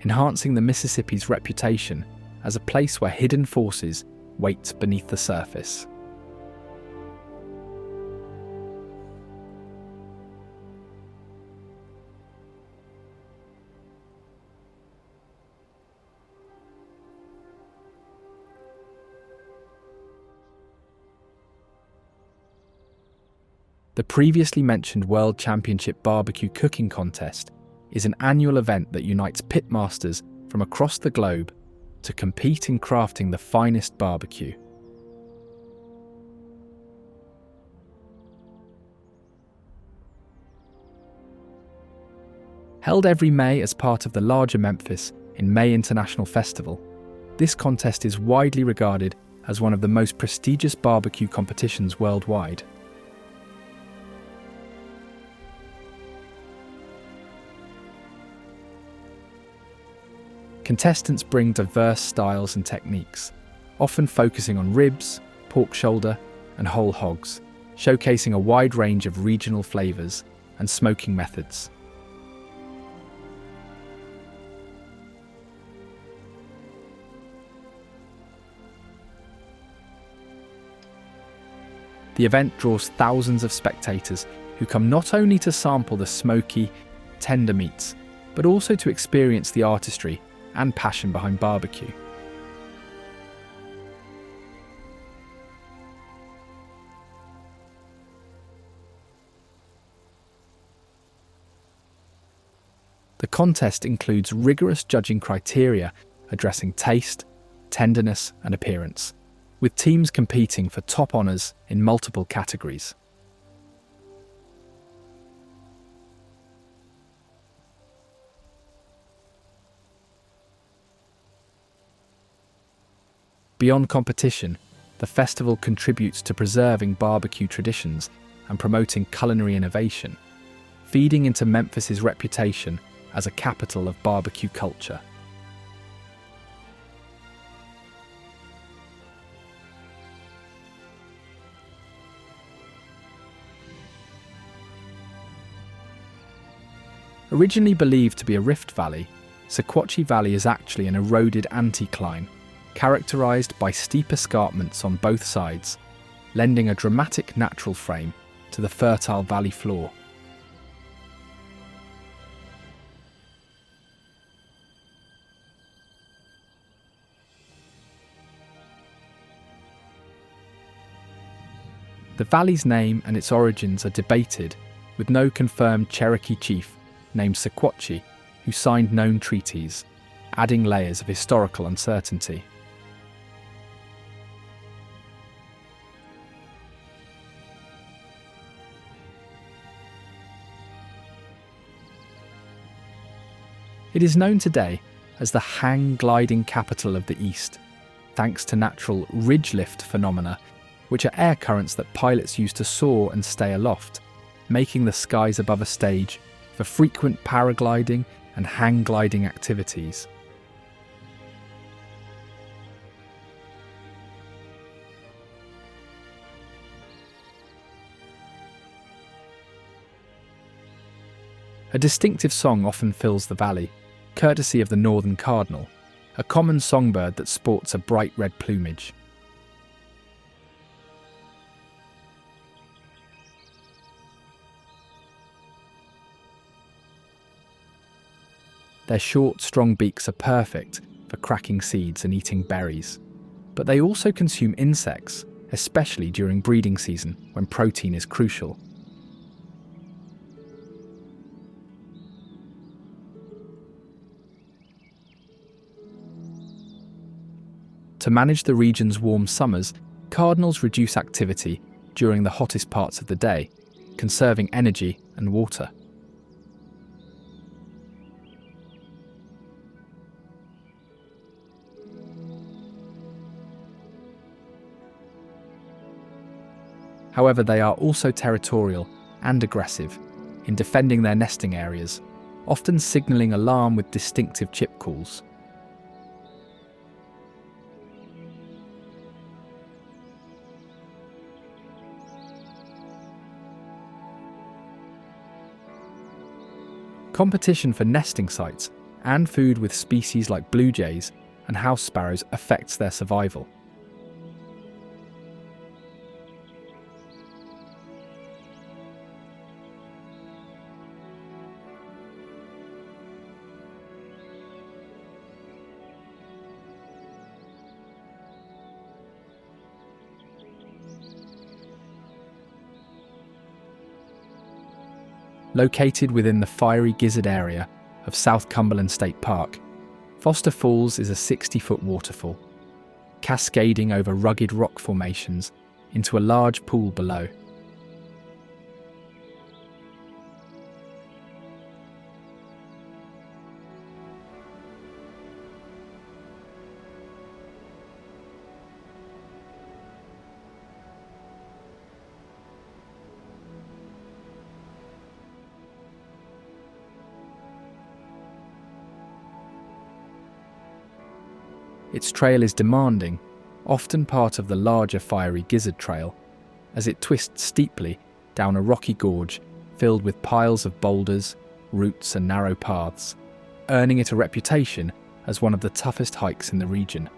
enhancing the Mississippi's reputation as a place where hidden forces wait beneath the surface. The previously mentioned World Championship Barbecue Cooking Contest is an annual event that unites pitmasters from across the globe to compete in crafting the finest barbecue. Held every May as part of the larger Memphis in May International Festival, this contest is widely regarded as one of the most prestigious barbecue competitions worldwide. Contestants bring diverse styles and techniques, often focusing on ribs, pork shoulder, and whole hogs, showcasing a wide range of regional flavours and smoking methods. The event draws thousands of spectators who come not only to sample the smoky, tender meats, but also to experience the artistry and passion behind barbecue. contest includes rigorous judging criteria addressing taste, tenderness, and appearance, with teams competing for top honours in multiple categories. Beyond competition, the festival contributes to preserving barbecue traditions and promoting culinary innovation, feeding into Memphis's reputation as a capital of barbecue culture. Originally believed to be a rift valley, Sequatchie Valley is actually an eroded anticline, characterised by steep escarpments on both sides, lending a dramatic natural frame to the fertile valley floor. The valley's name and its origins are debated, with no confirmed Cherokee chief named Sequatchie who signed known treaties, adding layers of historical uncertainty. It is known today as the hang-gliding capital of the East, thanks to natural ridge lift phenomena, which are air currents that pilots use to soar and stay aloft, making the skies above a stage for frequent paragliding and hang-gliding activities. A distinctive song often fills the valley, courtesy of the northern cardinal, a common songbird that sports a bright red plumage. Their short, strong beaks are perfect for cracking seeds and eating berries, but they also consume insects, especially during breeding season when protein is crucial. To manage the region's warm summers, cardinals reduce activity during the hottest parts of the day, conserving energy and water. However, they are also territorial and aggressive in defending their nesting areas, often signalling alarm with distinctive chip calls. Competition for nesting sites and food with species like blue jays and house sparrows affects their survival. Located within the fiery gizzard area of South Cumberland State Park, Foster Falls is a 60-foot waterfall, cascading over rugged rock formations into a large pool below. Its trail is demanding, often part of the larger fiery gizzard trail, as it twists steeply down a rocky gorge filled with piles of boulders, roots and narrow paths, earning it a reputation as one of the toughest hikes in the region.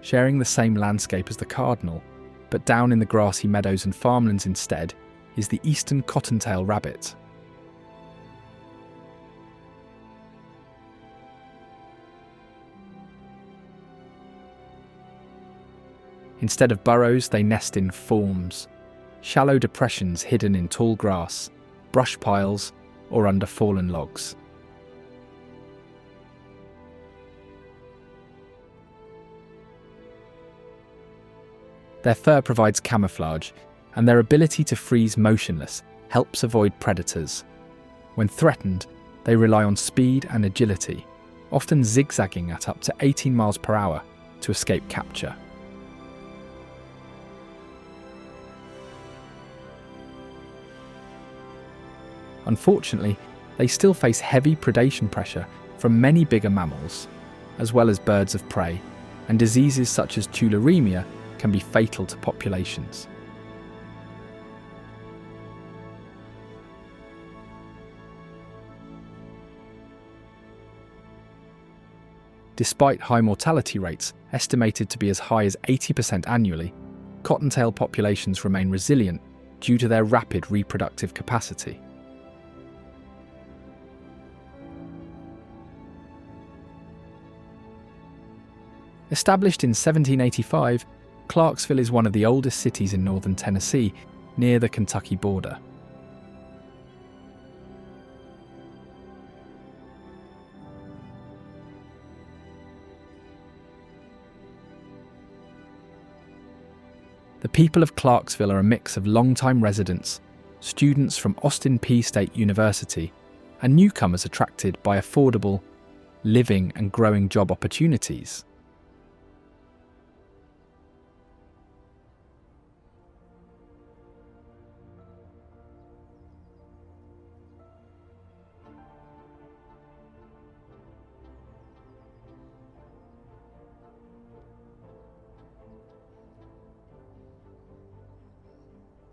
Sharing the same landscape as the Cardinal, but down in the grassy meadows and farmlands instead, is the eastern cottontail rabbit. Instead of burrows, they nest in forms, shallow depressions hidden in tall grass, brush piles, or under fallen logs. Their fur provides camouflage, and their ability to freeze motionless helps avoid predators. When threatened, they rely on speed and agility, often zigzagging at up to 18 miles per hour to escape capture. Unfortunately, they still face heavy predation pressure from many bigger mammals, as well as birds of prey, and diseases such as tularemia can be fatal to populations. Despite high mortality rates, estimated to be as high as 80% annually, cottontail populations remain resilient due to their rapid reproductive capacity. Established in 1785, Clarksville is one of the oldest cities in northern Tennessee, near the Kentucky border. The people of Clarksville are a mix of long-time residents, students from Austin Peay State University, and newcomers attracted by affordable, living and growing job opportunities.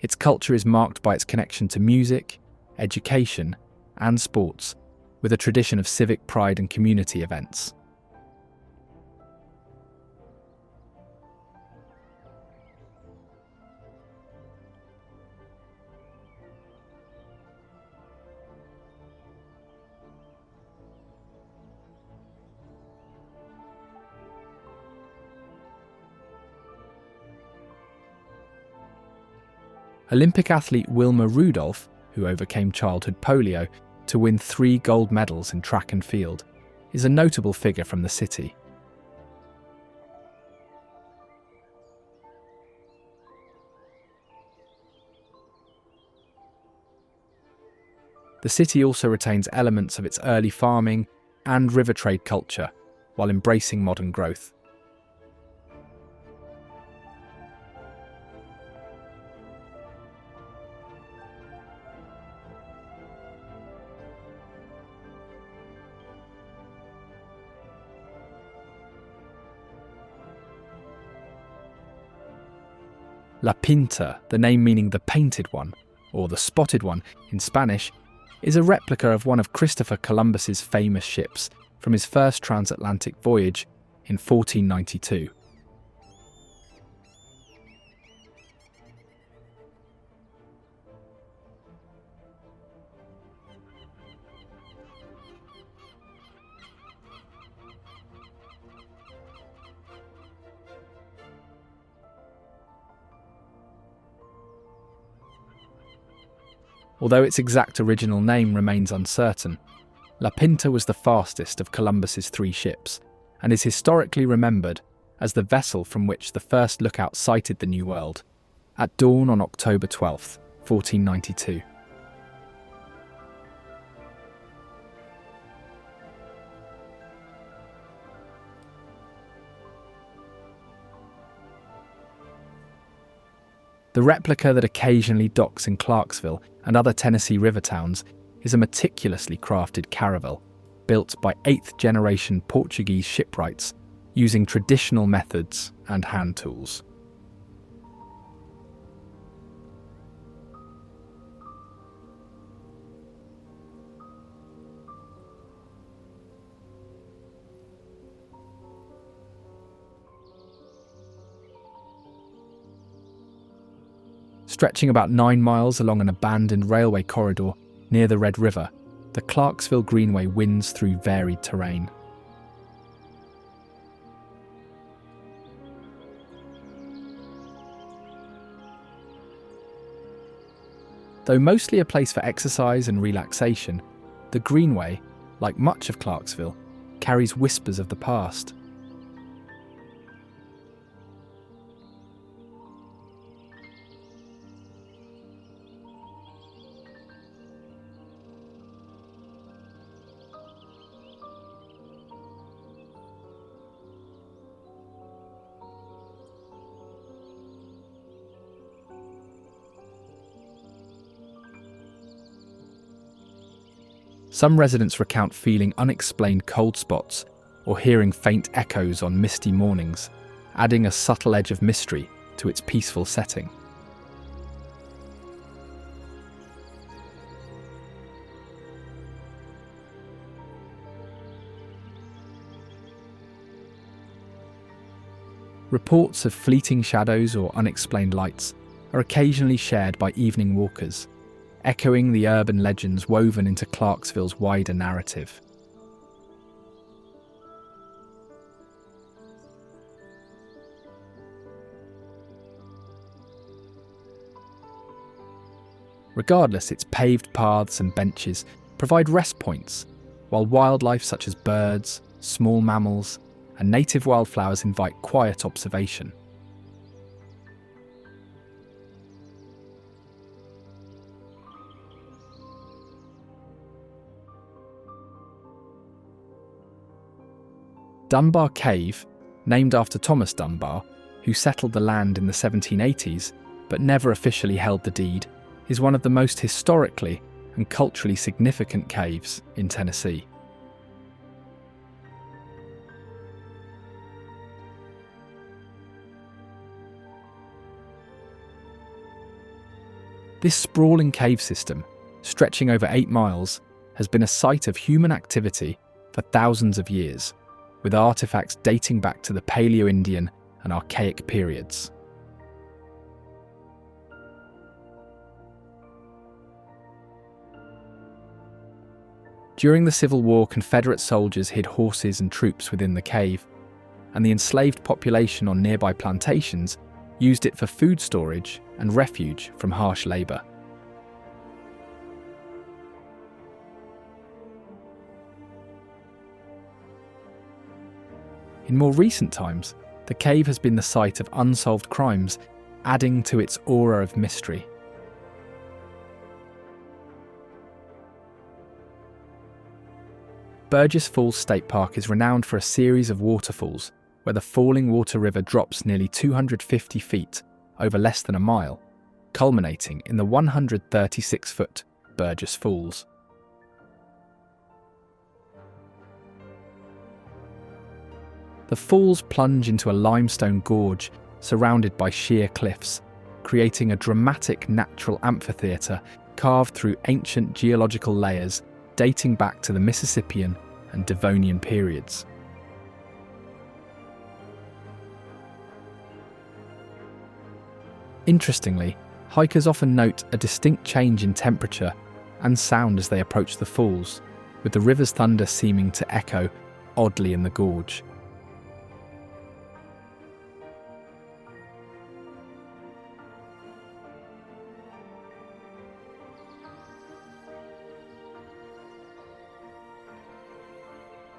Its culture is marked by its connection to music, education, and sports, with a tradition of civic pride and community events. Olympic athlete Wilma Rudolph, who overcame childhood polio to win 3 gold medals in track and field, is a notable figure from the city. The city also retains elements of its early farming and river trade culture, while embracing modern growth. La Pinta, the name meaning the painted one, or the spotted one in Spanish, is a replica of one of Christopher Columbus's famous ships from his first transatlantic voyage in 1492. Although its exact original name remains uncertain, La Pinta was the fastest of Columbus's 3 ships, and is historically remembered as the vessel from which the first lookout sighted the New World, at dawn on October 12, 1492. The replica that occasionally docks in Clarksville and other Tennessee river towns is a meticulously crafted caravel, built by 8th-generation Portuguese shipwrights using traditional methods and hand tools. Stretching about 9 miles along an abandoned railway corridor near the Red River, the Clarksville Greenway winds through varied terrain. Though mostly a place for exercise and relaxation, the Greenway, like much of Clarksville, carries whispers of the past. Some residents recount feeling unexplained cold spots or hearing faint echoes on misty mornings, adding a subtle edge of mystery to its peaceful setting. Reports of fleeting shadows or unexplained lights are occasionally shared by evening walkers, echoing the urban legends woven into Clarksville's wider narrative. Regardless, its paved paths and benches provide rest points, while wildlife such as birds, small mammals, and native wildflowers invite quiet observation. Dunbar Cave, named after Thomas Dunbar, who settled the land in the 1780s but never officially held the deed, is one of the most historically and culturally significant caves in Tennessee. This sprawling cave system, stretching over 8 miles, has been a site of human activity for thousands of years, with artefacts dating back to the Paleo-Indian and Archaic periods. During the Civil War, Confederate soldiers hid horses and troops within the cave, and the enslaved population on nearby plantations used it for food storage and refuge from harsh labour. In more recent times, the cave has been the site of unsolved crimes, adding to its aura of mystery. Burgess Falls State Park is renowned for a series of waterfalls where the falling water river drops nearly 250 feet over less than a mile, culminating in the 136-foot Burgess Falls. The falls plunge into a limestone gorge surrounded by sheer cliffs, creating a dramatic natural amphitheatre carved through ancient geological layers dating back to the Mississippian and Devonian periods. Interestingly, hikers often note a distinct change in temperature and sound as they approach the falls, with the river's thunder seeming to echo oddly in the gorge.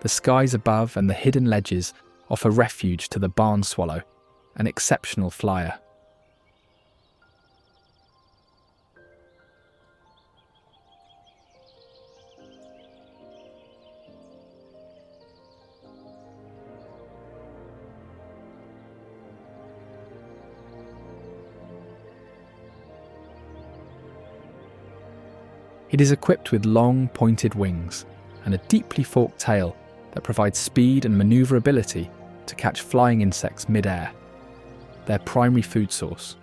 The skies above and the hidden ledges offer refuge to the barn swallow, an exceptional flyer. It is equipped with long, pointed wings and a deeply forked tail that provides speed and manoeuvrability to catch flying insects mid-air, their primary food source.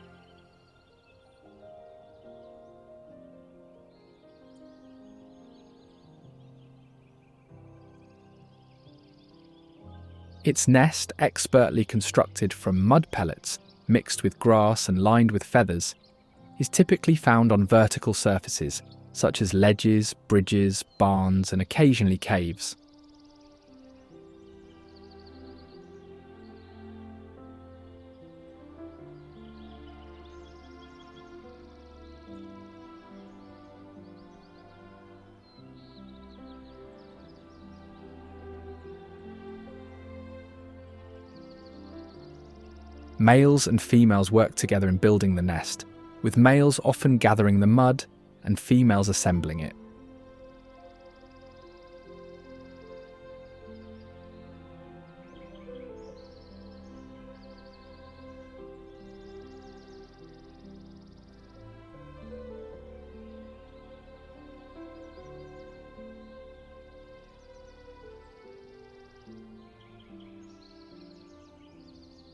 Its nest, expertly constructed from mud pellets mixed with grass and lined with feathers, is typically found on vertical surfaces such as ledges, bridges, barns, and occasionally caves. Males and females work together in building the nest, with males often gathering the mud and females assembling it.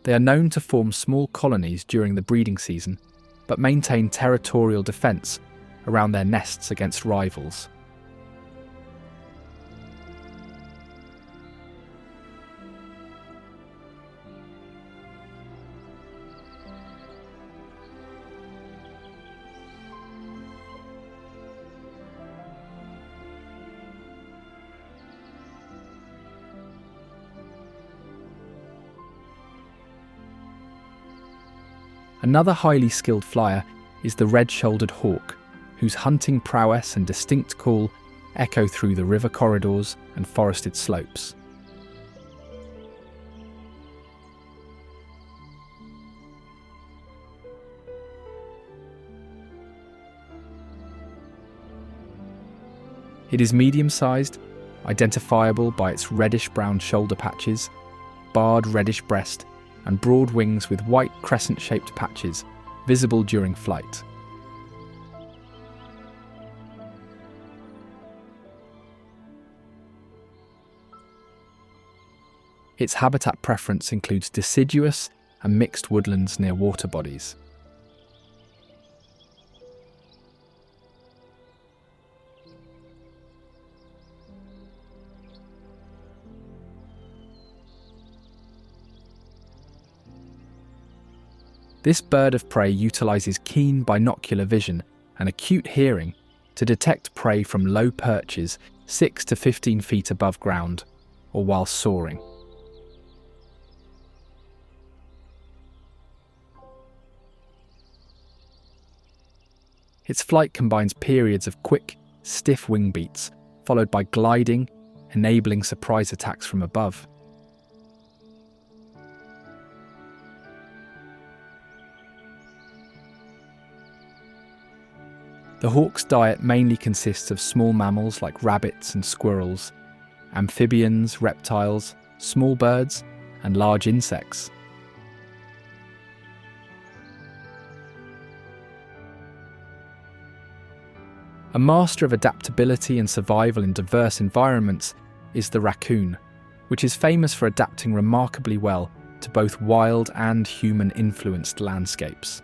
They are known to form small colonies during the breeding season, but maintain territorial defence around their nests against rivals. Another highly skilled flyer is the red-shouldered hawk, whose hunting prowess and distinct call echo through the river corridors and forested slopes. It is medium-sized, identifiable by its reddish-brown shoulder patches, barred reddish breast, and broad wings with white crescent-shaped patches visible during flight. Its habitat preference includes deciduous and mixed woodlands near water bodies. This bird of prey utilises keen binocular vision and acute hearing to detect prey from low perches 6 to 15 feet above ground or while soaring. Its flight combines periods of quick, stiff wing beats, followed by gliding, enabling surprise attacks from above. The hawk's diet mainly consists of small mammals like rabbits and squirrels, amphibians, reptiles, small birds, and large insects. A master of adaptability and survival in diverse environments is the raccoon, which is famous for adapting remarkably well to both wild and human-influenced landscapes.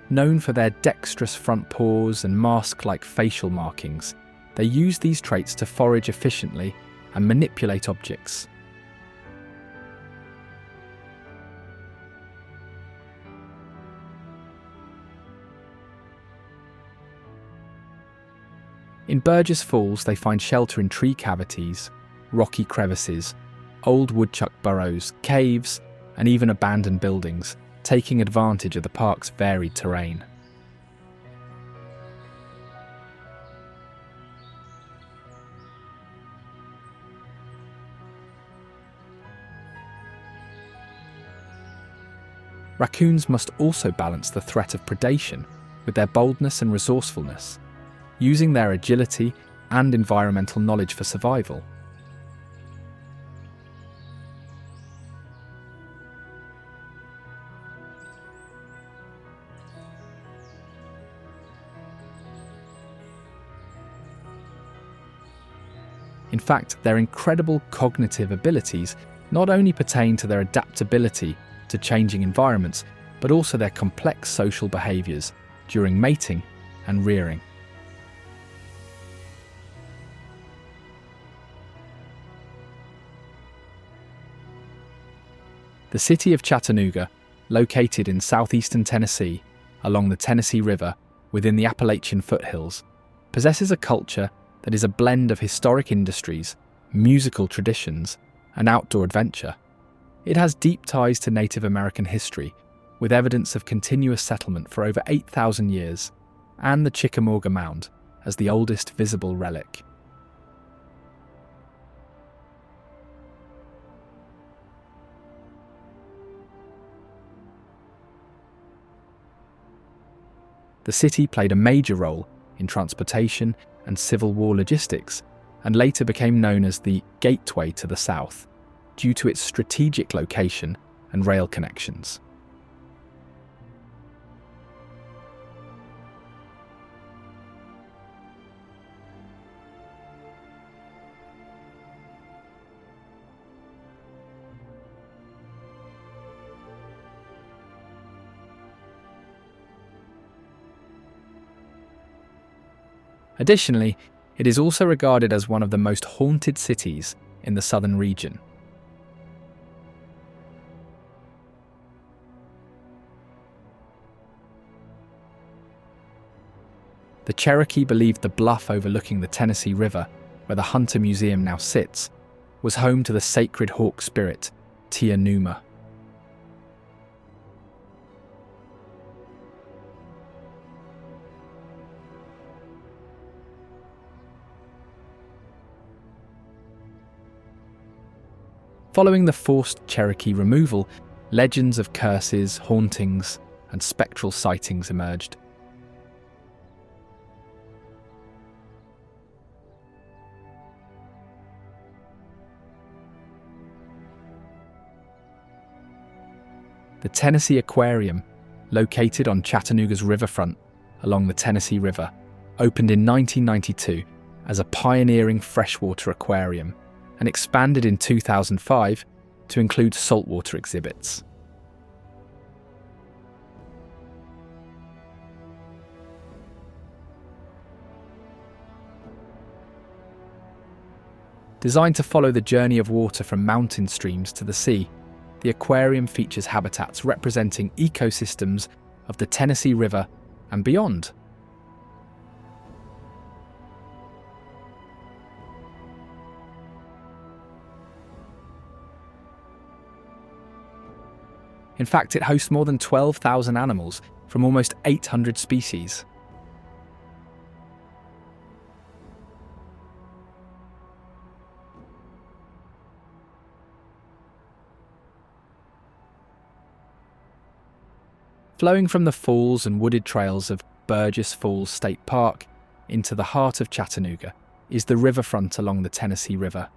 Known for their dexterous front paws and mask-like facial markings, they use these traits to forage efficiently and manipulate objects. In Burgess Falls, they find shelter in tree cavities, rocky crevices, old woodchuck burrows, caves, and even abandoned buildings, taking advantage of the park's varied terrain. Raccoons must also balance the threat of predation with their boldness and resourcefulness, using their agility and environmental knowledge for survival. In fact, their incredible cognitive abilities not only pertain to their adaptability to changing environments, but also their complex social behaviours during mating and rearing. The city of Chattanooga, located in southeastern Tennessee, along the Tennessee River within the Appalachian foothills, possesses a culture that is a blend of historic industries, musical traditions, and outdoor adventure. It has deep ties to Native American history, with evidence of continuous settlement for over 8,000 years, and the Chickamauga Mound as the oldest visible relic. The city played a major role in transportation and Civil War logistics, and later became known as the Gateway to the South, due to its strategic location and rail connections. Additionally, it is also regarded as one of the most haunted cities in the southern region. The Cherokee believed the bluff overlooking the Tennessee River, where the Hunter Museum now sits, was home to the sacred hawk spirit, Tia Numa. Following the forced Cherokee removal, legends of curses, hauntings, and spectral sightings emerged. The Tennessee Aquarium, located on Chattanooga's riverfront along the Tennessee River, opened in 1992 as a pioneering freshwater aquarium and expanded in 2005 to include saltwater exhibits. Designed to follow the journey of water from mountain streams to the sea, the aquarium features habitats representing ecosystems of the Tennessee River and beyond. In fact, it hosts more than 12,000 animals from almost 800 species. Flowing from the falls and wooded trails of Burgess Falls State Park into the heart of Chattanooga is the riverfront along the Tennessee River.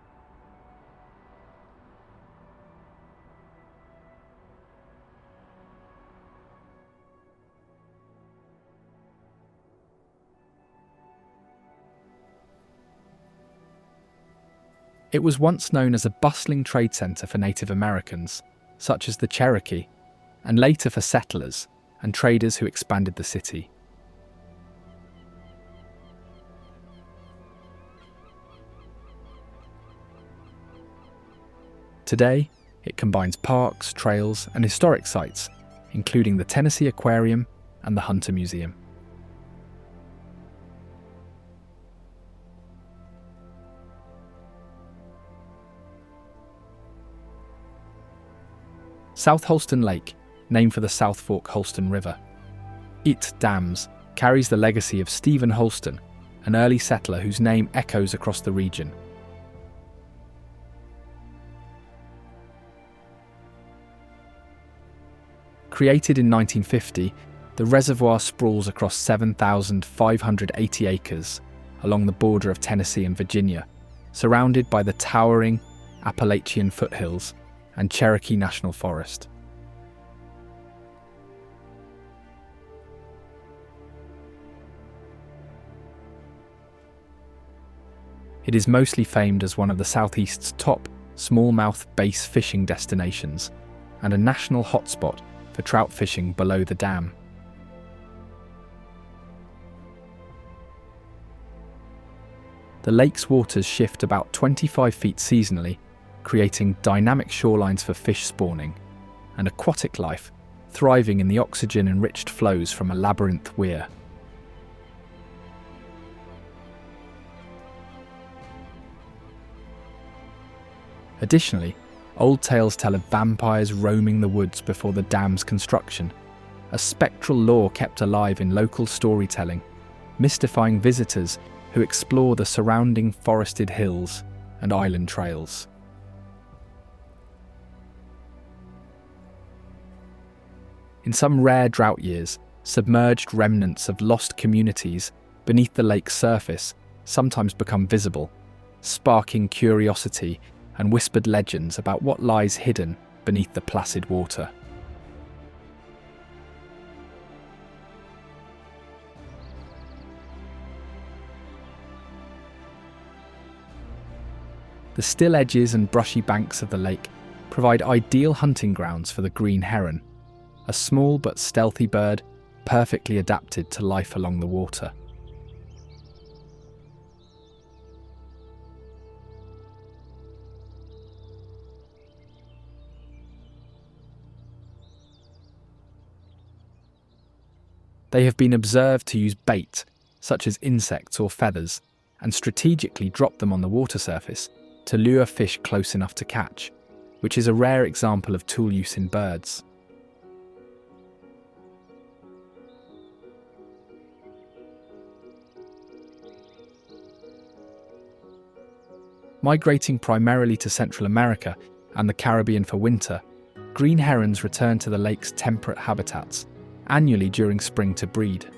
It was once known as a bustling trade centre for Native Americans, such as the Cherokee, and later for settlers and traders who expanded the city. Today, it combines parks, trails, and historic sites, including the Tennessee Aquarium and the Hunter Museum. South Holston Lake, named for the South Fork Holston River. It dams carries the legacy of Stephen Holston, an early settler whose name echoes across the region. Created in 1950, the reservoir sprawls across 7,580 acres along the border of Tennessee and Virginia, surrounded by the towering Appalachian foothills and Cherokee National Forest. It is mostly famed as one of the Southeast's top smallmouth bass fishing destinations and a national hotspot for trout fishing below the dam. The lake's waters shift about 25 feet seasonally, creating dynamic shorelines for fish spawning and aquatic life thriving in the oxygen-enriched flows from a labyrinth weir. Additionally, old tales tell of vampires roaming the woods before the dam's construction, a spectral lore kept alive in local storytelling, mystifying visitors who explore the surrounding forested hills and island trails. In some rare drought years, Submerged remnants of lost communities beneath the lake's surface sometimes become visible, sparking curiosity and whispered legends about what lies hidden beneath the placid water. The still edges and brushy banks of the lake provide ideal hunting grounds for the green heron, a small but stealthy bird perfectly adapted to life along the water. They have been observed to use bait, such as insects or feathers, and strategically drop them on the water surface to lure fish close enough to catch, which is a rare example of tool use in birds. Migrating primarily to Central America and the Caribbean for winter, green herons return to the lake's temperate habitats annually during spring to breed.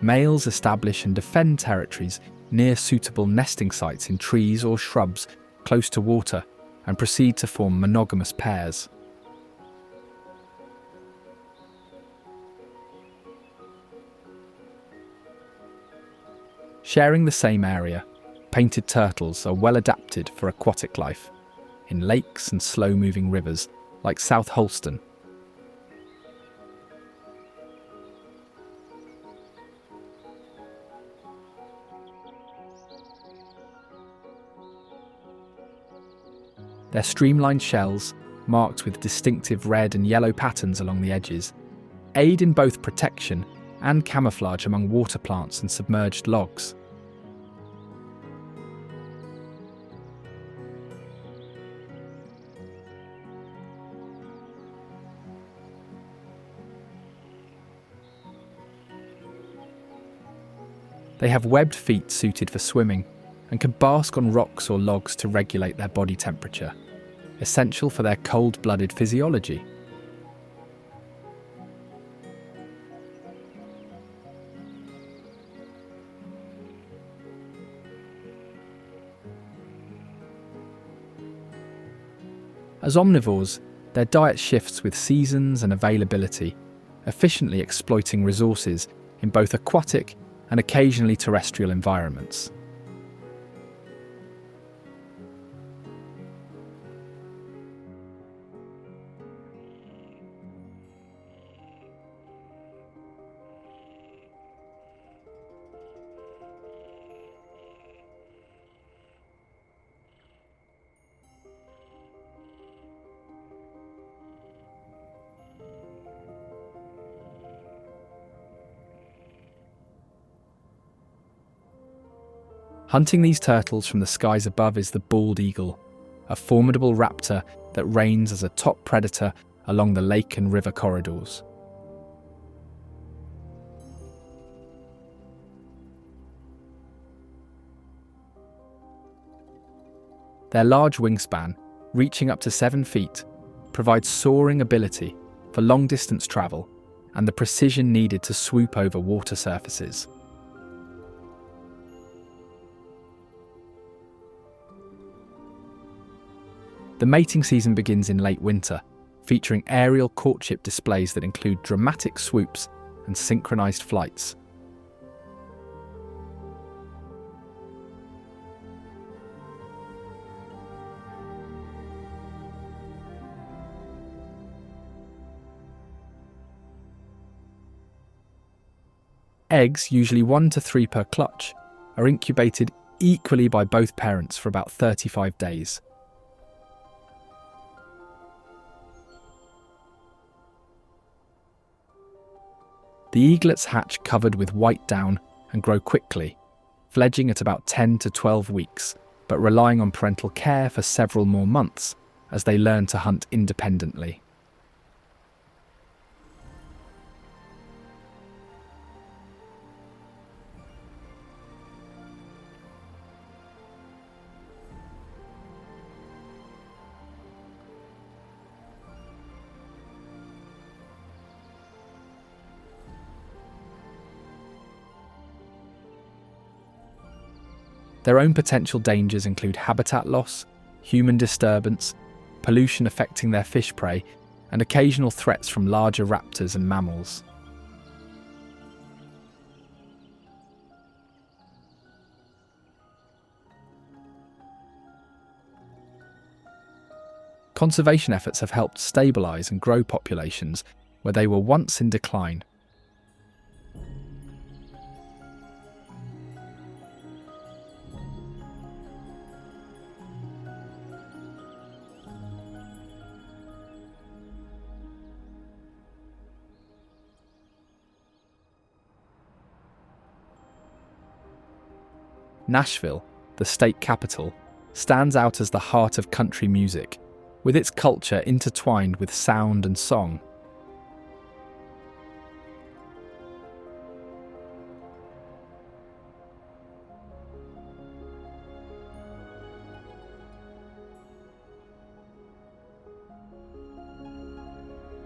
Males establish and defend territories near suitable nesting sites in trees or shrubs close to water and proceed to form monogamous pairs. Sharing the same area, painted turtles are well adapted for aquatic life, in lakes and slow-moving rivers like South Holston. Their streamlined shells, marked with distinctive red and yellow patterns along the edges, aid in both protection and camouflage among water plants and submerged logs. They have webbed feet suited for swimming and can bask on rocks or logs to regulate their body temperature, essential for their cold-blooded physiology. As omnivores, their diet shifts with seasons and availability, efficiently exploiting resources in both aquatic and occasionally terrestrial environments. Hunting these turtles from the skies above is the bald eagle, a formidable raptor that reigns as a top predator along the lake and river corridors. Their large wingspan, reaching up to 7 feet, provides soaring ability for long-distance travel and the precision needed to swoop over water surfaces. The mating season begins in late winter, featuring aerial courtship displays that include dramatic swoops and synchronized flights. Eggs, usually 1 to 3 per clutch, are incubated equally by both parents for about 35 days. The eaglets hatch covered with white down and grow quickly, fledging at about 10 to 12 weeks, but relying on parental care for several more months as they learn to hunt independently. Their own potential dangers include habitat loss, human disturbance, pollution affecting their fish prey, and occasional threats from larger raptors and mammals. Conservation efforts have helped stabilise and grow populations where they were once in decline. Nashville, the state capital, stands out as the heart of country music, with its culture intertwined with sound and song.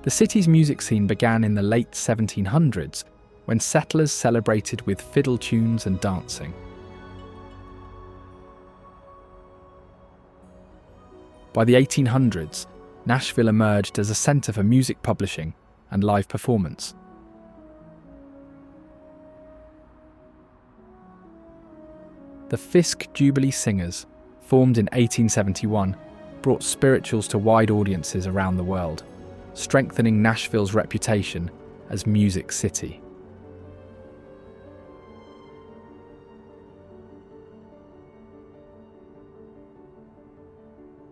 The city's music scene began in the late 1700s, when settlers celebrated with fiddle tunes and dancing. By the 1800s, Nashville emerged as a centre for music publishing and live performance. The Fisk Jubilee Singers, formed in 1871, brought spirituals to wide audiences around the world, strengthening Nashville's reputation as Music City.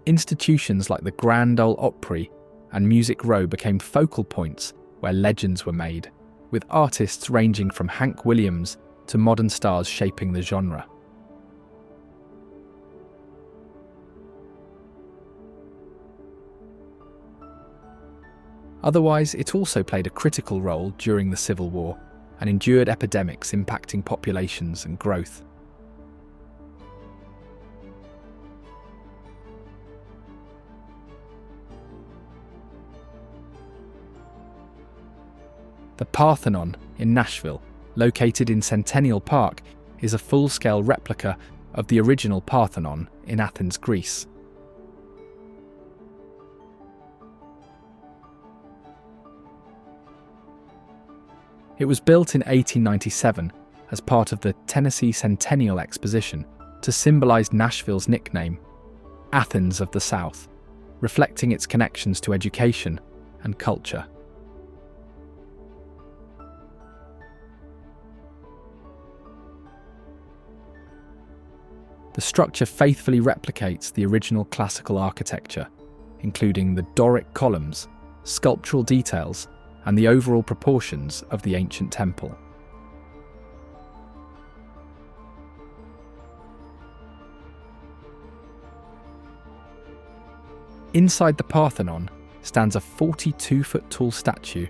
Institutions like the Grand Ole Opry and Music Row became focal points where legends were made, with artists ranging from Hank Williams to modern stars shaping the genre. Otherwise, it also played a critical role during the Civil War and endured epidemics impacting populations and growth. The Parthenon in Nashville, located in Centennial Park, is a full-scale replica of the original Parthenon in Athens, Greece. It was built in 1897 as part of the Tennessee Centennial Exposition to symbolize Nashville's nickname, Athens of the South, reflecting its connections to education and culture. The structure faithfully replicates the original classical architecture, including the Doric columns, sculptural details, and the overall proportions of the ancient temple. Inside the Parthenon stands a 42-foot-tall statue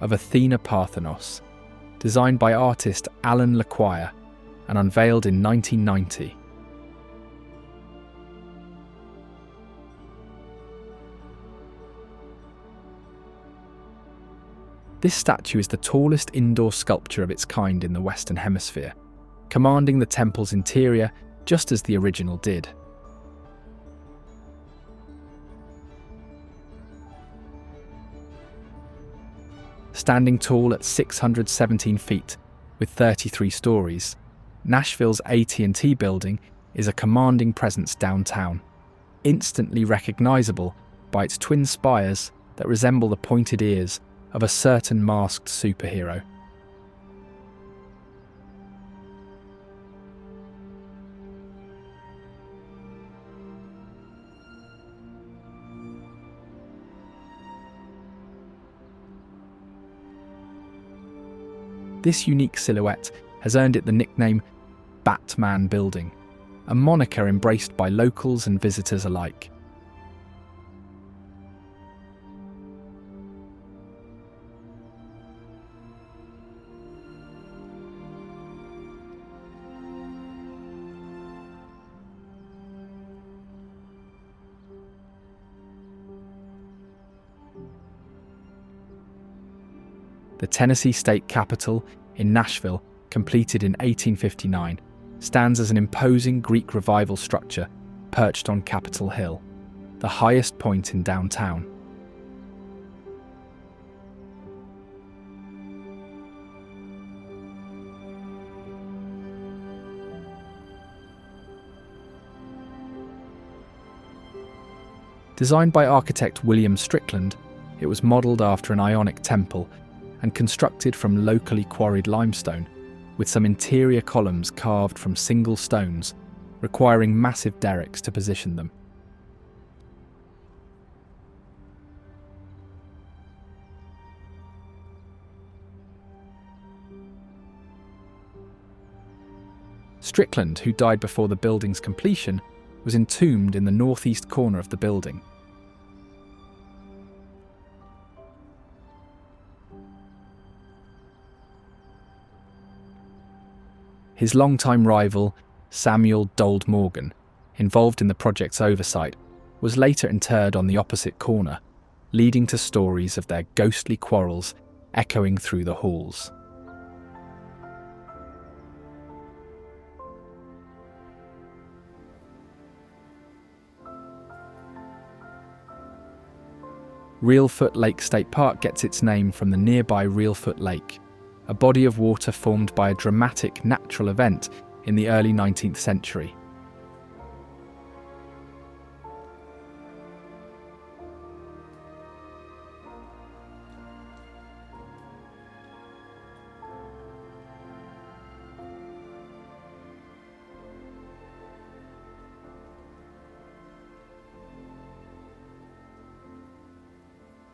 of Athena Parthenos, designed by artist Alan Lequire and unveiled in 1990. This statue is the tallest indoor sculpture of its kind in the Western Hemisphere, commanding the temple's interior just as the original did. Standing tall at 617 feet, with 33 stories, Nashville's AT&T building is a commanding presence downtown, instantly recognizable by its twin spires that resemble the pointed ears of a certain masked superhero. This unique silhouette has earned it the nickname Batman Building, a moniker embraced by locals and visitors alike. The Tennessee state capitol in Nashville, completed in 1859, stands as an imposing Greek revival structure perched on Capitol Hill, the highest point in downtown. Designed by architect William Strickland, it was modelled after an Ionic temple and constructed from locally quarried limestone, with some interior columns carved from single stones, requiring massive derricks to position them. Strickland, who died before the building's completion, was entombed in the northeast corner of the building. His longtime rival, Samuel Dold Morgan, involved in the project's oversight, was later interred on the opposite corner, leading to stories of their ghostly quarrels echoing through the halls. Reelfoot Lake State Park gets its name from the nearby Reelfoot Lake, a body of water formed by a dramatic natural event in the early 19th century.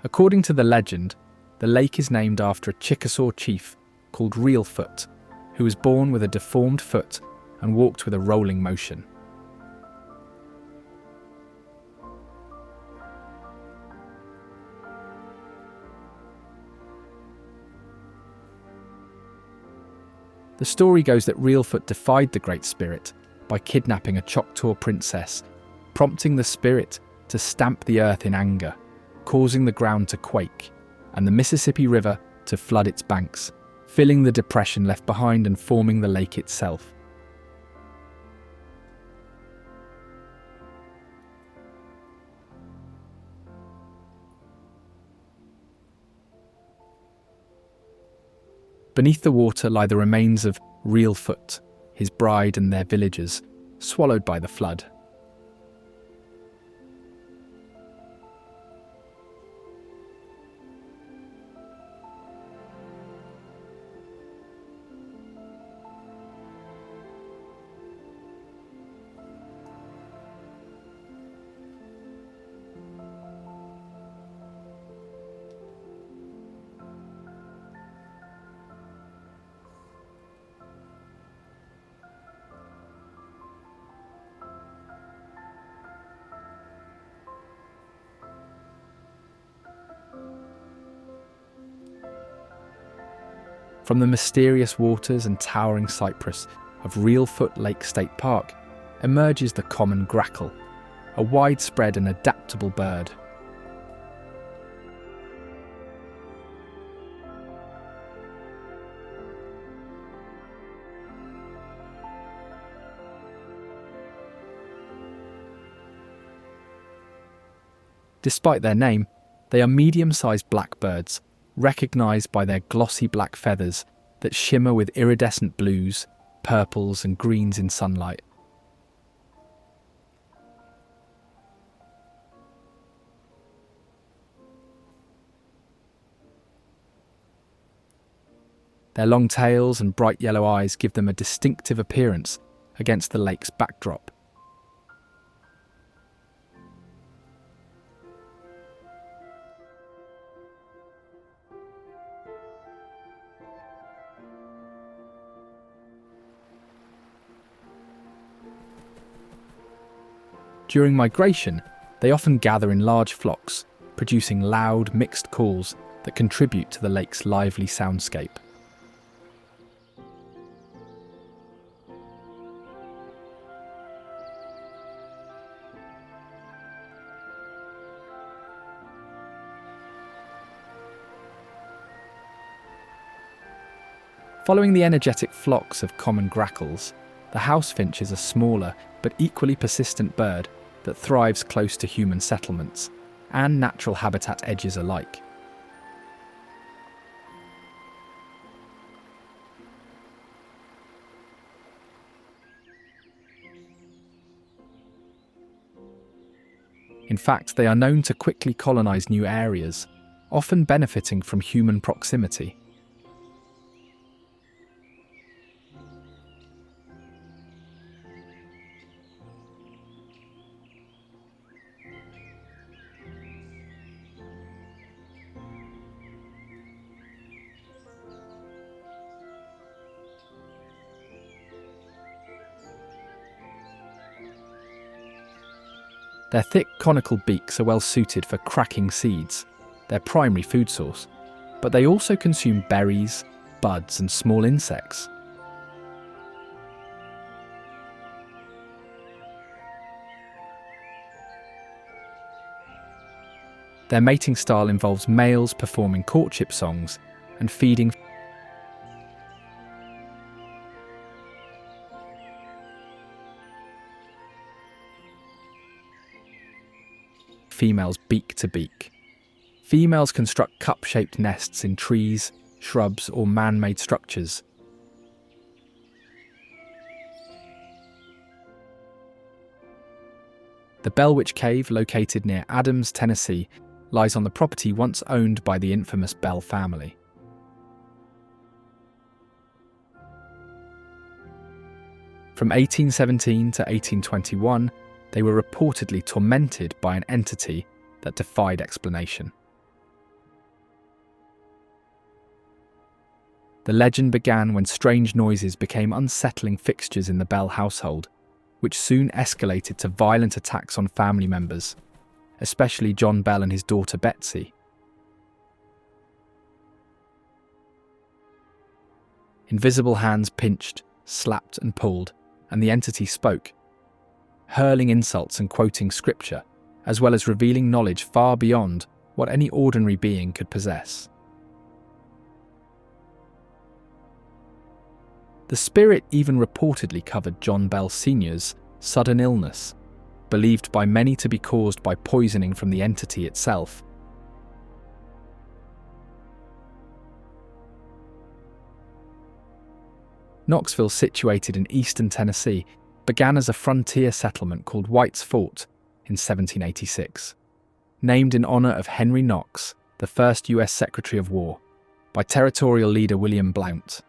According to the legend, the lake is named after a Chickasaw chief called Reelfoot, who was born with a deformed foot and walked with a rolling motion. The story goes that Reelfoot defied the Great Spirit by kidnapping a Choctaw princess, prompting the spirit to stamp the earth in anger, causing the ground to quake and the Mississippi River to flood its banks, filling the depression left behind and forming the lake itself. Beneath the water lie the remains of Reelfoot, his bride and their villagers, swallowed by the flood. From the mysterious waters and towering cypress of Reelfoot Lake State Park emerges the common grackle, a widespread and adaptable bird. Despite their name, they are medium-sized blackbirds, recognised by their glossy black feathers that shimmer with iridescent blues, purples and greens in sunlight. Their long tails and bright yellow eyes give them a distinctive appearance against the lake's backdrop. During migration, they often gather in large flocks, producing loud, mixed calls that contribute to the lake's lively soundscape. Following the energetic flocks of common grackles, The house finch is a smaller but equally persistent bird that thrives close to human settlements and natural habitat edges alike. In fact, they are known to quickly colonize new areas, often benefiting from human proximity. Their thick conical beaks are well suited for cracking seeds, their primary food source, but they also consume berries, buds and small insects. Their mating style involves males performing courtship songs and feeding females beak to beak. Females construct cup-shaped nests in trees, shrubs or man-made structures. The Bellwitch Cave, located near Adams, Tennessee, lies on the property once owned by the infamous Bell family. From 1817 to 1821, they were reportedly tormented by an entity that defied explanation. The legend began when strange noises became unsettling fixtures in the Bell household, which soon escalated to violent attacks on family members, especially John Bell and his daughter Betsy. Invisible hands pinched, slapped and pulled, and the entity spoke, hurling insults and quoting scripture, as well as revealing knowledge far beyond what any ordinary being could possess. The spirit even reportedly covered John Bell Sr.'s sudden illness, believed by many to be caused by poisoning from the entity itself. Knoxville, situated in eastern Tennessee, began as a frontier settlement called White's Fort in 1786, named in honour of Henry Knox, the first US Secretary of War, by territorial leader William Blount.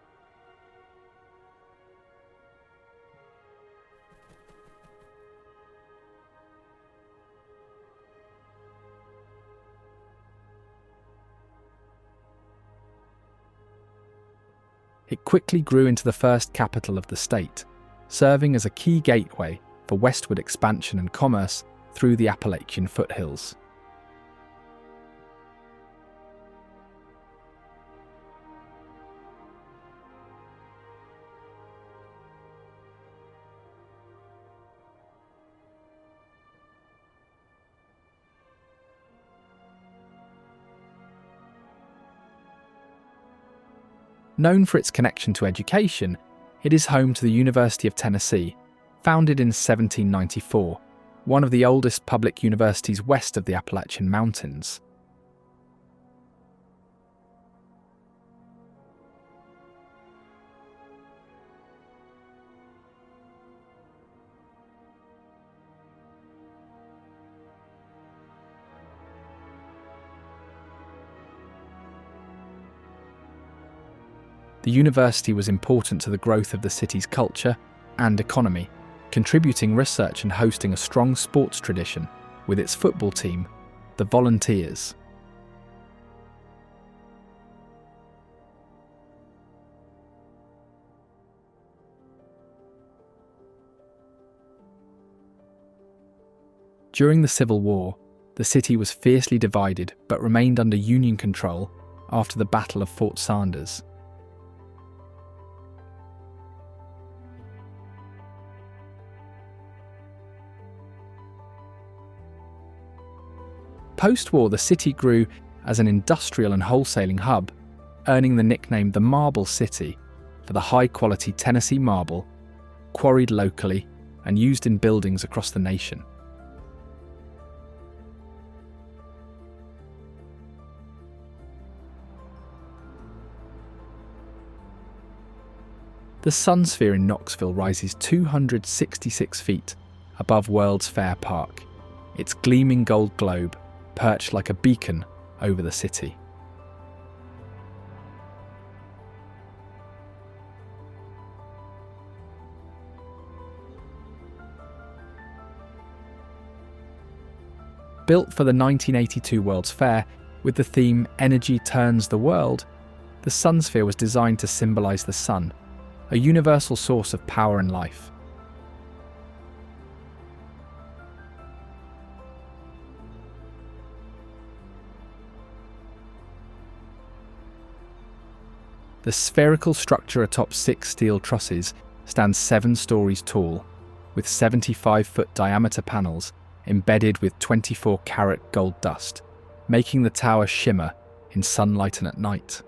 It quickly grew into the first capital of the state, serving as a key gateway for westward expansion and commerce through the Appalachian foothills. Known for its connection to education, it is home to the University of Tennessee, founded in 1794, one of the oldest public universities west of the Appalachian Mountains. The university was important to the growth of the city's culture and economy, contributing research and hosting a strong sports tradition with its football team, the Volunteers. During the Civil War, the city was fiercely divided but remained under Union control after the Battle of Fort Sanders. Post-war, the city grew as an industrial and wholesaling hub, earning the nickname the Marble City for the high-quality Tennessee marble, quarried locally and used in buildings across the nation. The Sun Sphere in Knoxville rises 266 feet above World's Fair Park, its gleaming gold globe perched like a beacon over the city. Built for the 1982 World's Fair with the theme Energy Turns the World, the Sun Sphere was designed to symbolise the sun, a universal source of power and life. The spherical structure atop 6 steel trusses stands 7 stories tall, with 75-foot diameter panels embedded with 24-carat gold dust, making the tower shimmer in sunlight and at night.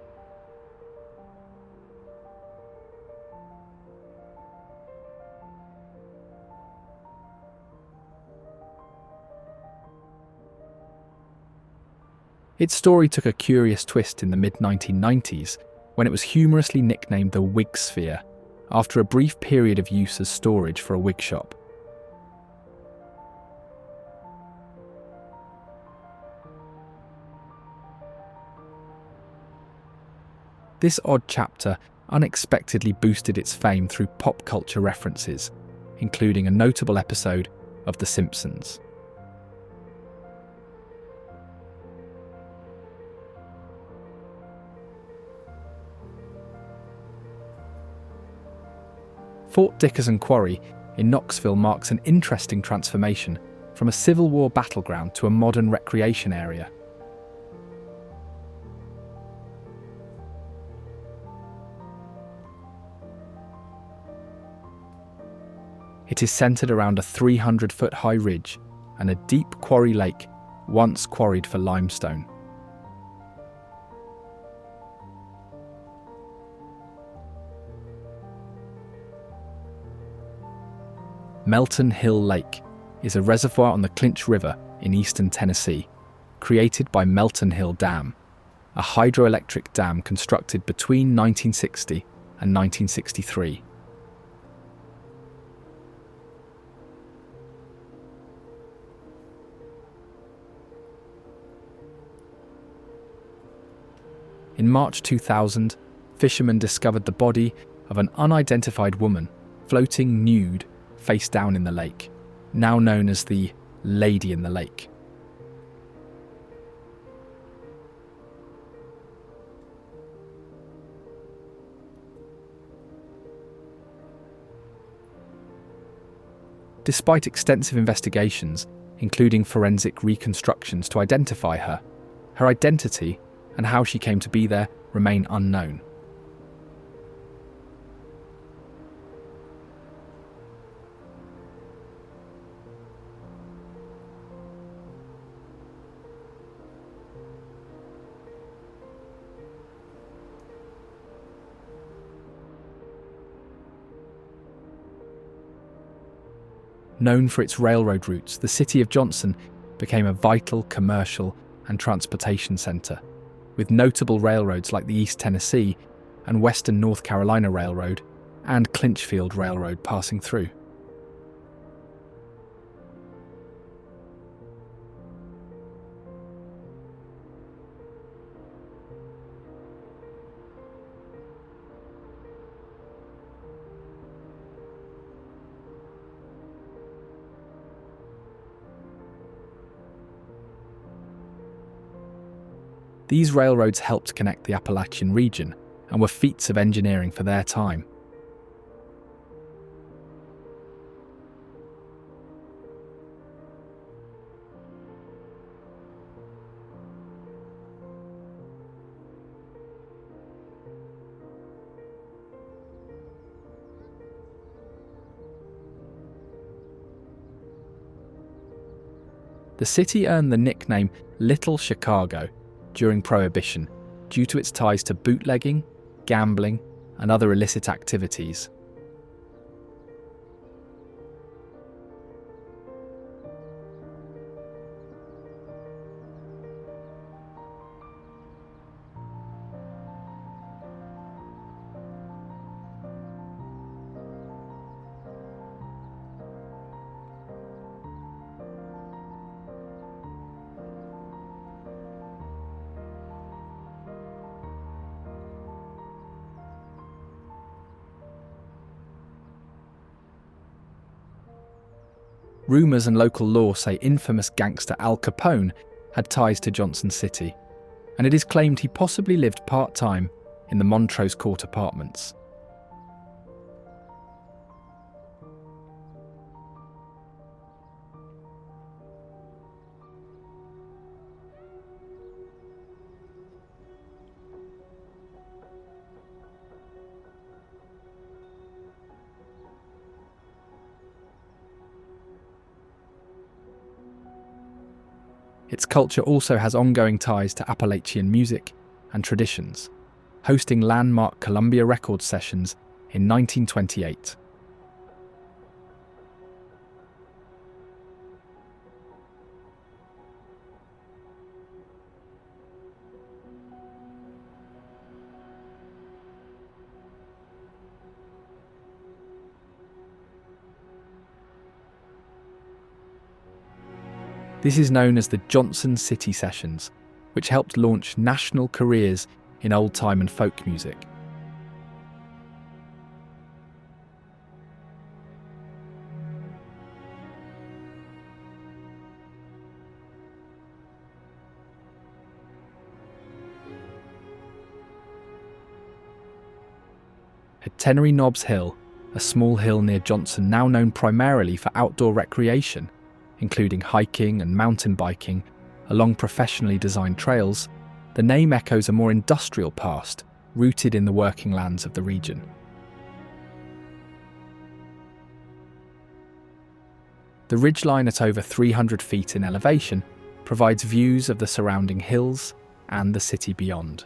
Its story took a curious twist in the mid-1990s when it was humorously nicknamed the Wig Sphere, after a brief period of use as storage for a wig shop. This odd chapter unexpectedly boosted its fame through pop culture references, including a notable episode of The Simpsons. Fort Dickerson Quarry in Knoxville marks an interesting transformation from a Civil War battleground to a modern recreation area. It is centred around a 300-foot high ridge and a deep quarry lake once quarried for limestone. Melton Hill Lake is a reservoir on the Clinch River in eastern Tennessee, created by Melton Hill Dam, a hydroelectric dam constructed between 1960 and 1963. In March 2000, fishermen discovered the body of an unidentified woman floating nude face down in the lake, now known as the Lady in the Lake. Despite extensive investigations, including forensic reconstructions to identify her, her identity and how she came to be there remain unknown. Known for its railroad routes, the city of Johnson became a vital commercial and transportation centre, with notable railroads like the East Tennessee and Western North Carolina Railroad and Clinchfield Railroad passing through. These railroads helped connect the Appalachian region and were feats of engineering for their time. The city earned the nickname Little Chicago during Prohibition due to its ties to bootlegging, gambling, and other illicit activities. Rumours and local lore say infamous gangster Al Capone had ties to Johnson City, and it is claimed he possibly lived part-time in the Montrose Court apartments. Its culture also has ongoing ties to Appalachian music and traditions, hosting landmark Columbia Records sessions in 1928. This is known as the Johnson City Sessions, which helped launch national careers in old-time and folk music. At Tenery Knobs Hill, a small hill near Johnson now known primarily for outdoor recreation, including hiking and mountain biking along professionally designed trails, the name echoes a more industrial past rooted in the working lands of the region. The ridgeline at over 300 feet in elevation provides views of the surrounding hills and the city beyond.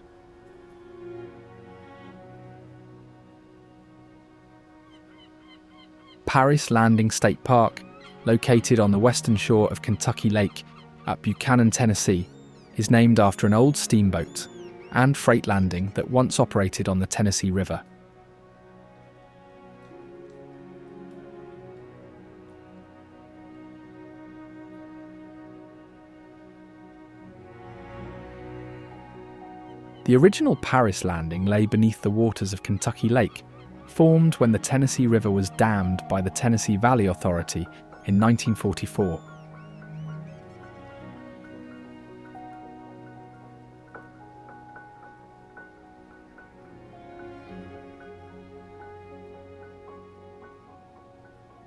Paris Landing State Park, located on the western shore of Kentucky Lake at Buchanan, Tennessee, is named after an old steamboat and freight landing that once operated on the Tennessee River. The original Paris Landing lay beneath the waters of Kentucky Lake, formed when the Tennessee River was dammed by the Tennessee Valley Authority in 1944.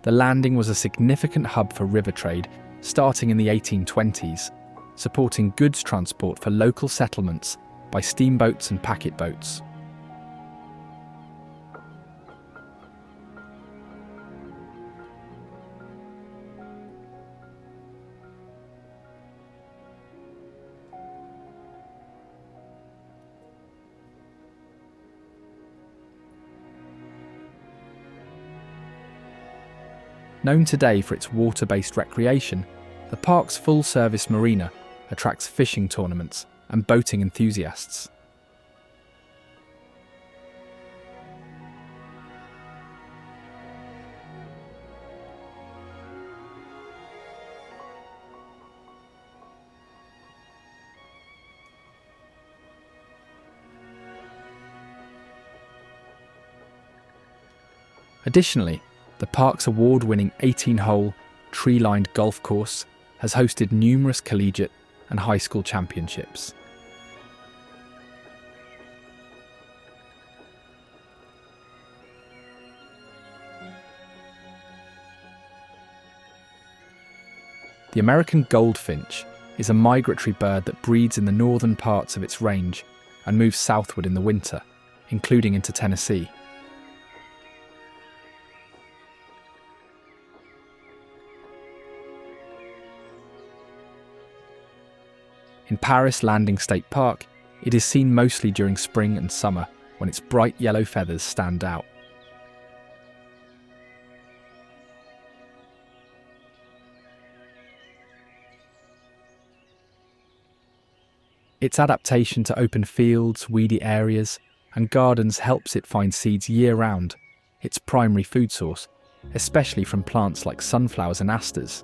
The landing was a significant hub for river trade starting in the 1820s, supporting goods transport for local settlements by steamboats and packet boats. Known today for its water-based recreation, the park's full-service marina attracts fishing tournaments and boating enthusiasts. Additionally, the park's award-winning 18-hole, tree-lined golf course has hosted numerous collegiate and high school championships. The American goldfinch is a migratory bird that breeds in the northern parts of its range and moves southward in the winter, including into Tennessee. In Paris Landing State Park, it is seen mostly during spring and summer when its bright yellow feathers stand out. Its adaptation to open fields, weedy areas, and gardens helps it find seeds year-round, its primary food source, especially from plants like sunflowers and asters.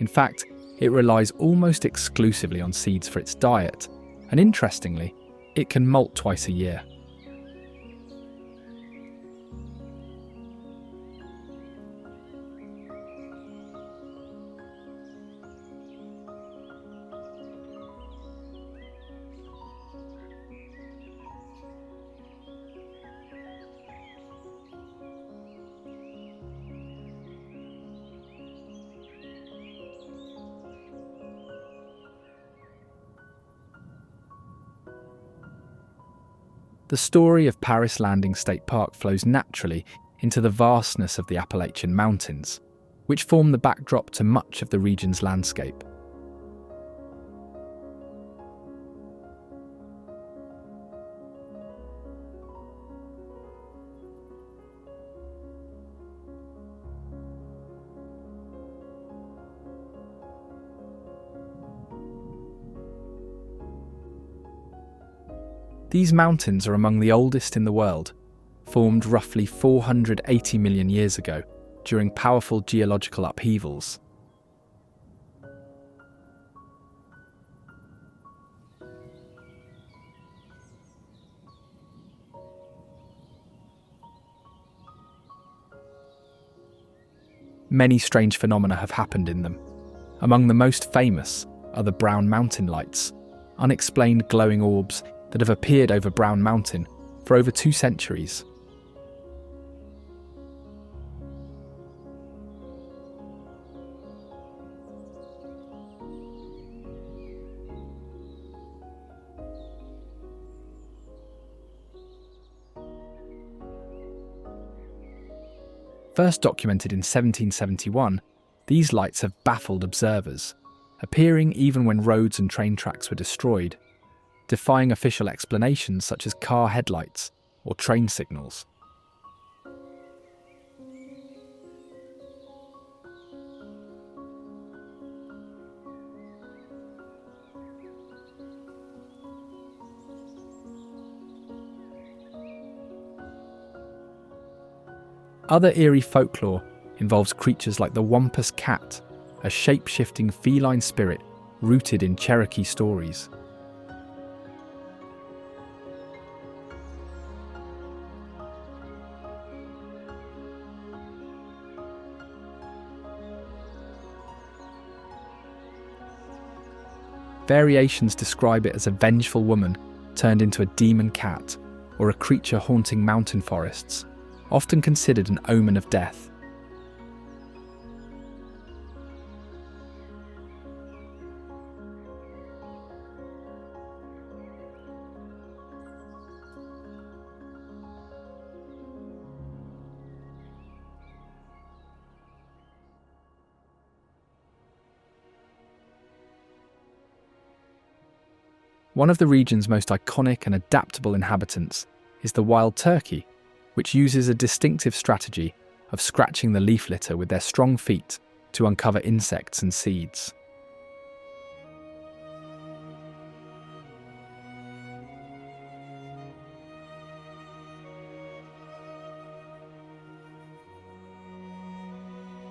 In fact, it relies almost exclusively on seeds for its diet, and interestingly, it can molt twice a year. The story of Paris Landing State Park flows naturally into the vastness of the Appalachian Mountains, which form the backdrop to much of the region's landscape. These mountains are among the oldest in the world, formed roughly 480 million years ago during powerful geological upheavals. Many strange phenomena have happened in them. Among the most famous are the Brown Mountain Lights, unexplained glowing orbs that have appeared over Brown Mountain for over 2 centuries. First documented in 1771, these lights have baffled observers, appearing even when roads and train tracks were destroyed, defying official explanations such as car headlights or train signals. Other eerie folklore involves creatures like the Wampus Cat, a shape-shifting feline spirit rooted in Cherokee stories. Variations describe it as a vengeful woman turned into a demon cat, or a creature haunting mountain forests, often considered an omen of death. One of the region's most iconic and adaptable inhabitants is the wild turkey, which uses a distinctive strategy of scratching the leaf litter with their strong feet to uncover insects and seeds.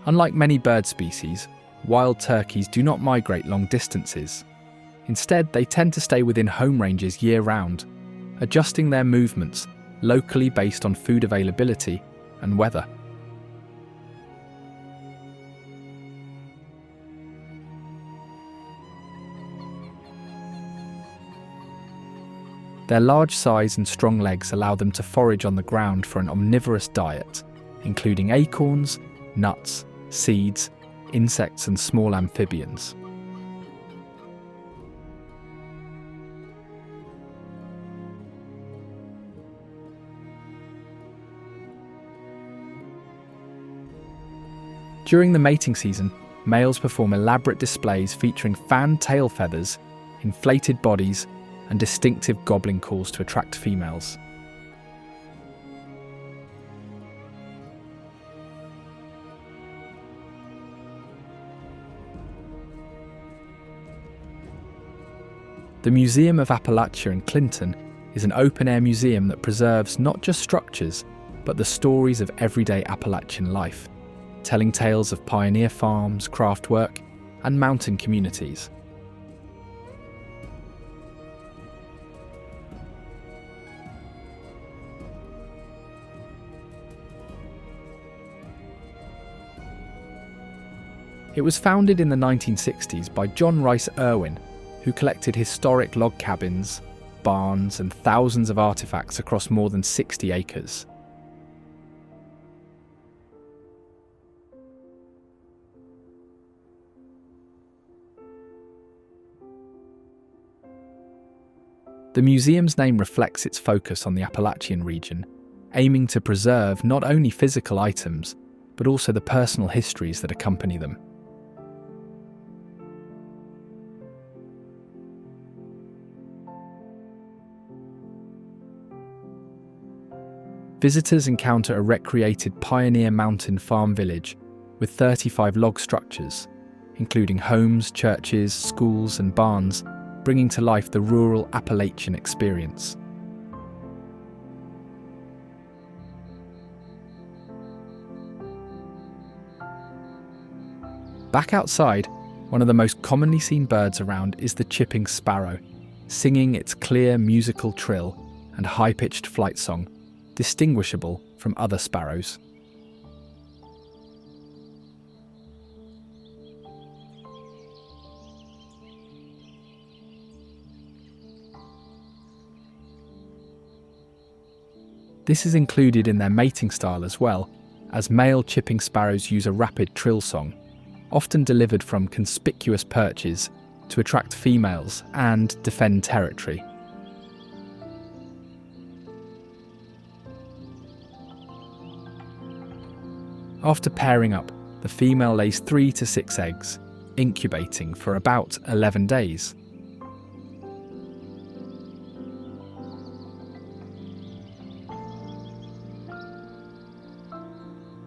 Unlike many bird species, wild turkeys do not migrate long distances. Instead, they tend to stay within home ranges year-round, adjusting their movements locally based on food availability and weather. Their large size and strong legs allow them to forage on the ground for an omnivorous diet, including acorns, nuts, seeds, insects and small amphibians. During the mating season, males perform elaborate displays featuring fanned tail feathers, inflated bodies, and distinctive gobbling calls to attract females. The Museum of Appalachia in Clinton is an open-air museum that preserves not just structures, but the stories of everyday Appalachian life, telling tales of pioneer farms, craft work, and mountain communities. It was founded in the 1960s by John Rice Irwin, who collected historic log cabins, barns, and thousands of artifacts across more than 60 acres. The museum's name reflects its focus on the Appalachian region, aiming to preserve not only physical items, but also the personal histories that accompany them. Visitors encounter a recreated pioneer mountain farm village with 35 log structures, including homes, churches, schools, and barns, bringing to life the rural Appalachian experience. Back outside, one of the most commonly seen birds around is the chipping sparrow, singing its clear musical trill and high-pitched flight song, distinguishable from other sparrows. This is included in their mating style as well, as male chipping sparrows use a rapid trill song, often delivered from conspicuous perches to attract females and defend territory. After pairing up, the female lays 3 to 6 eggs, incubating for about 11 days.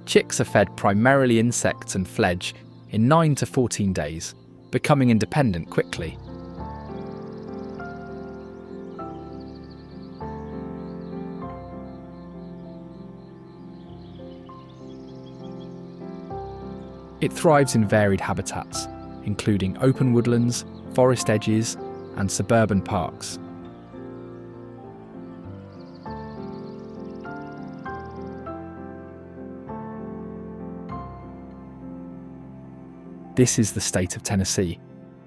Chicks are fed primarily insects and fledge in 9 to 14 days, becoming independent quickly. It thrives in varied habitats, including open woodlands, forest edges, and suburban parks. This is the state of Tennessee,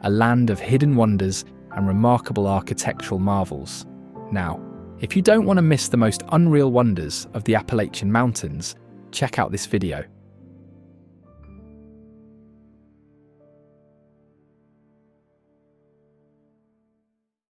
a land of hidden wonders and remarkable architectural marvels. Now, if you don't want to miss the most unreal wonders of the Appalachian Mountains, check out this video.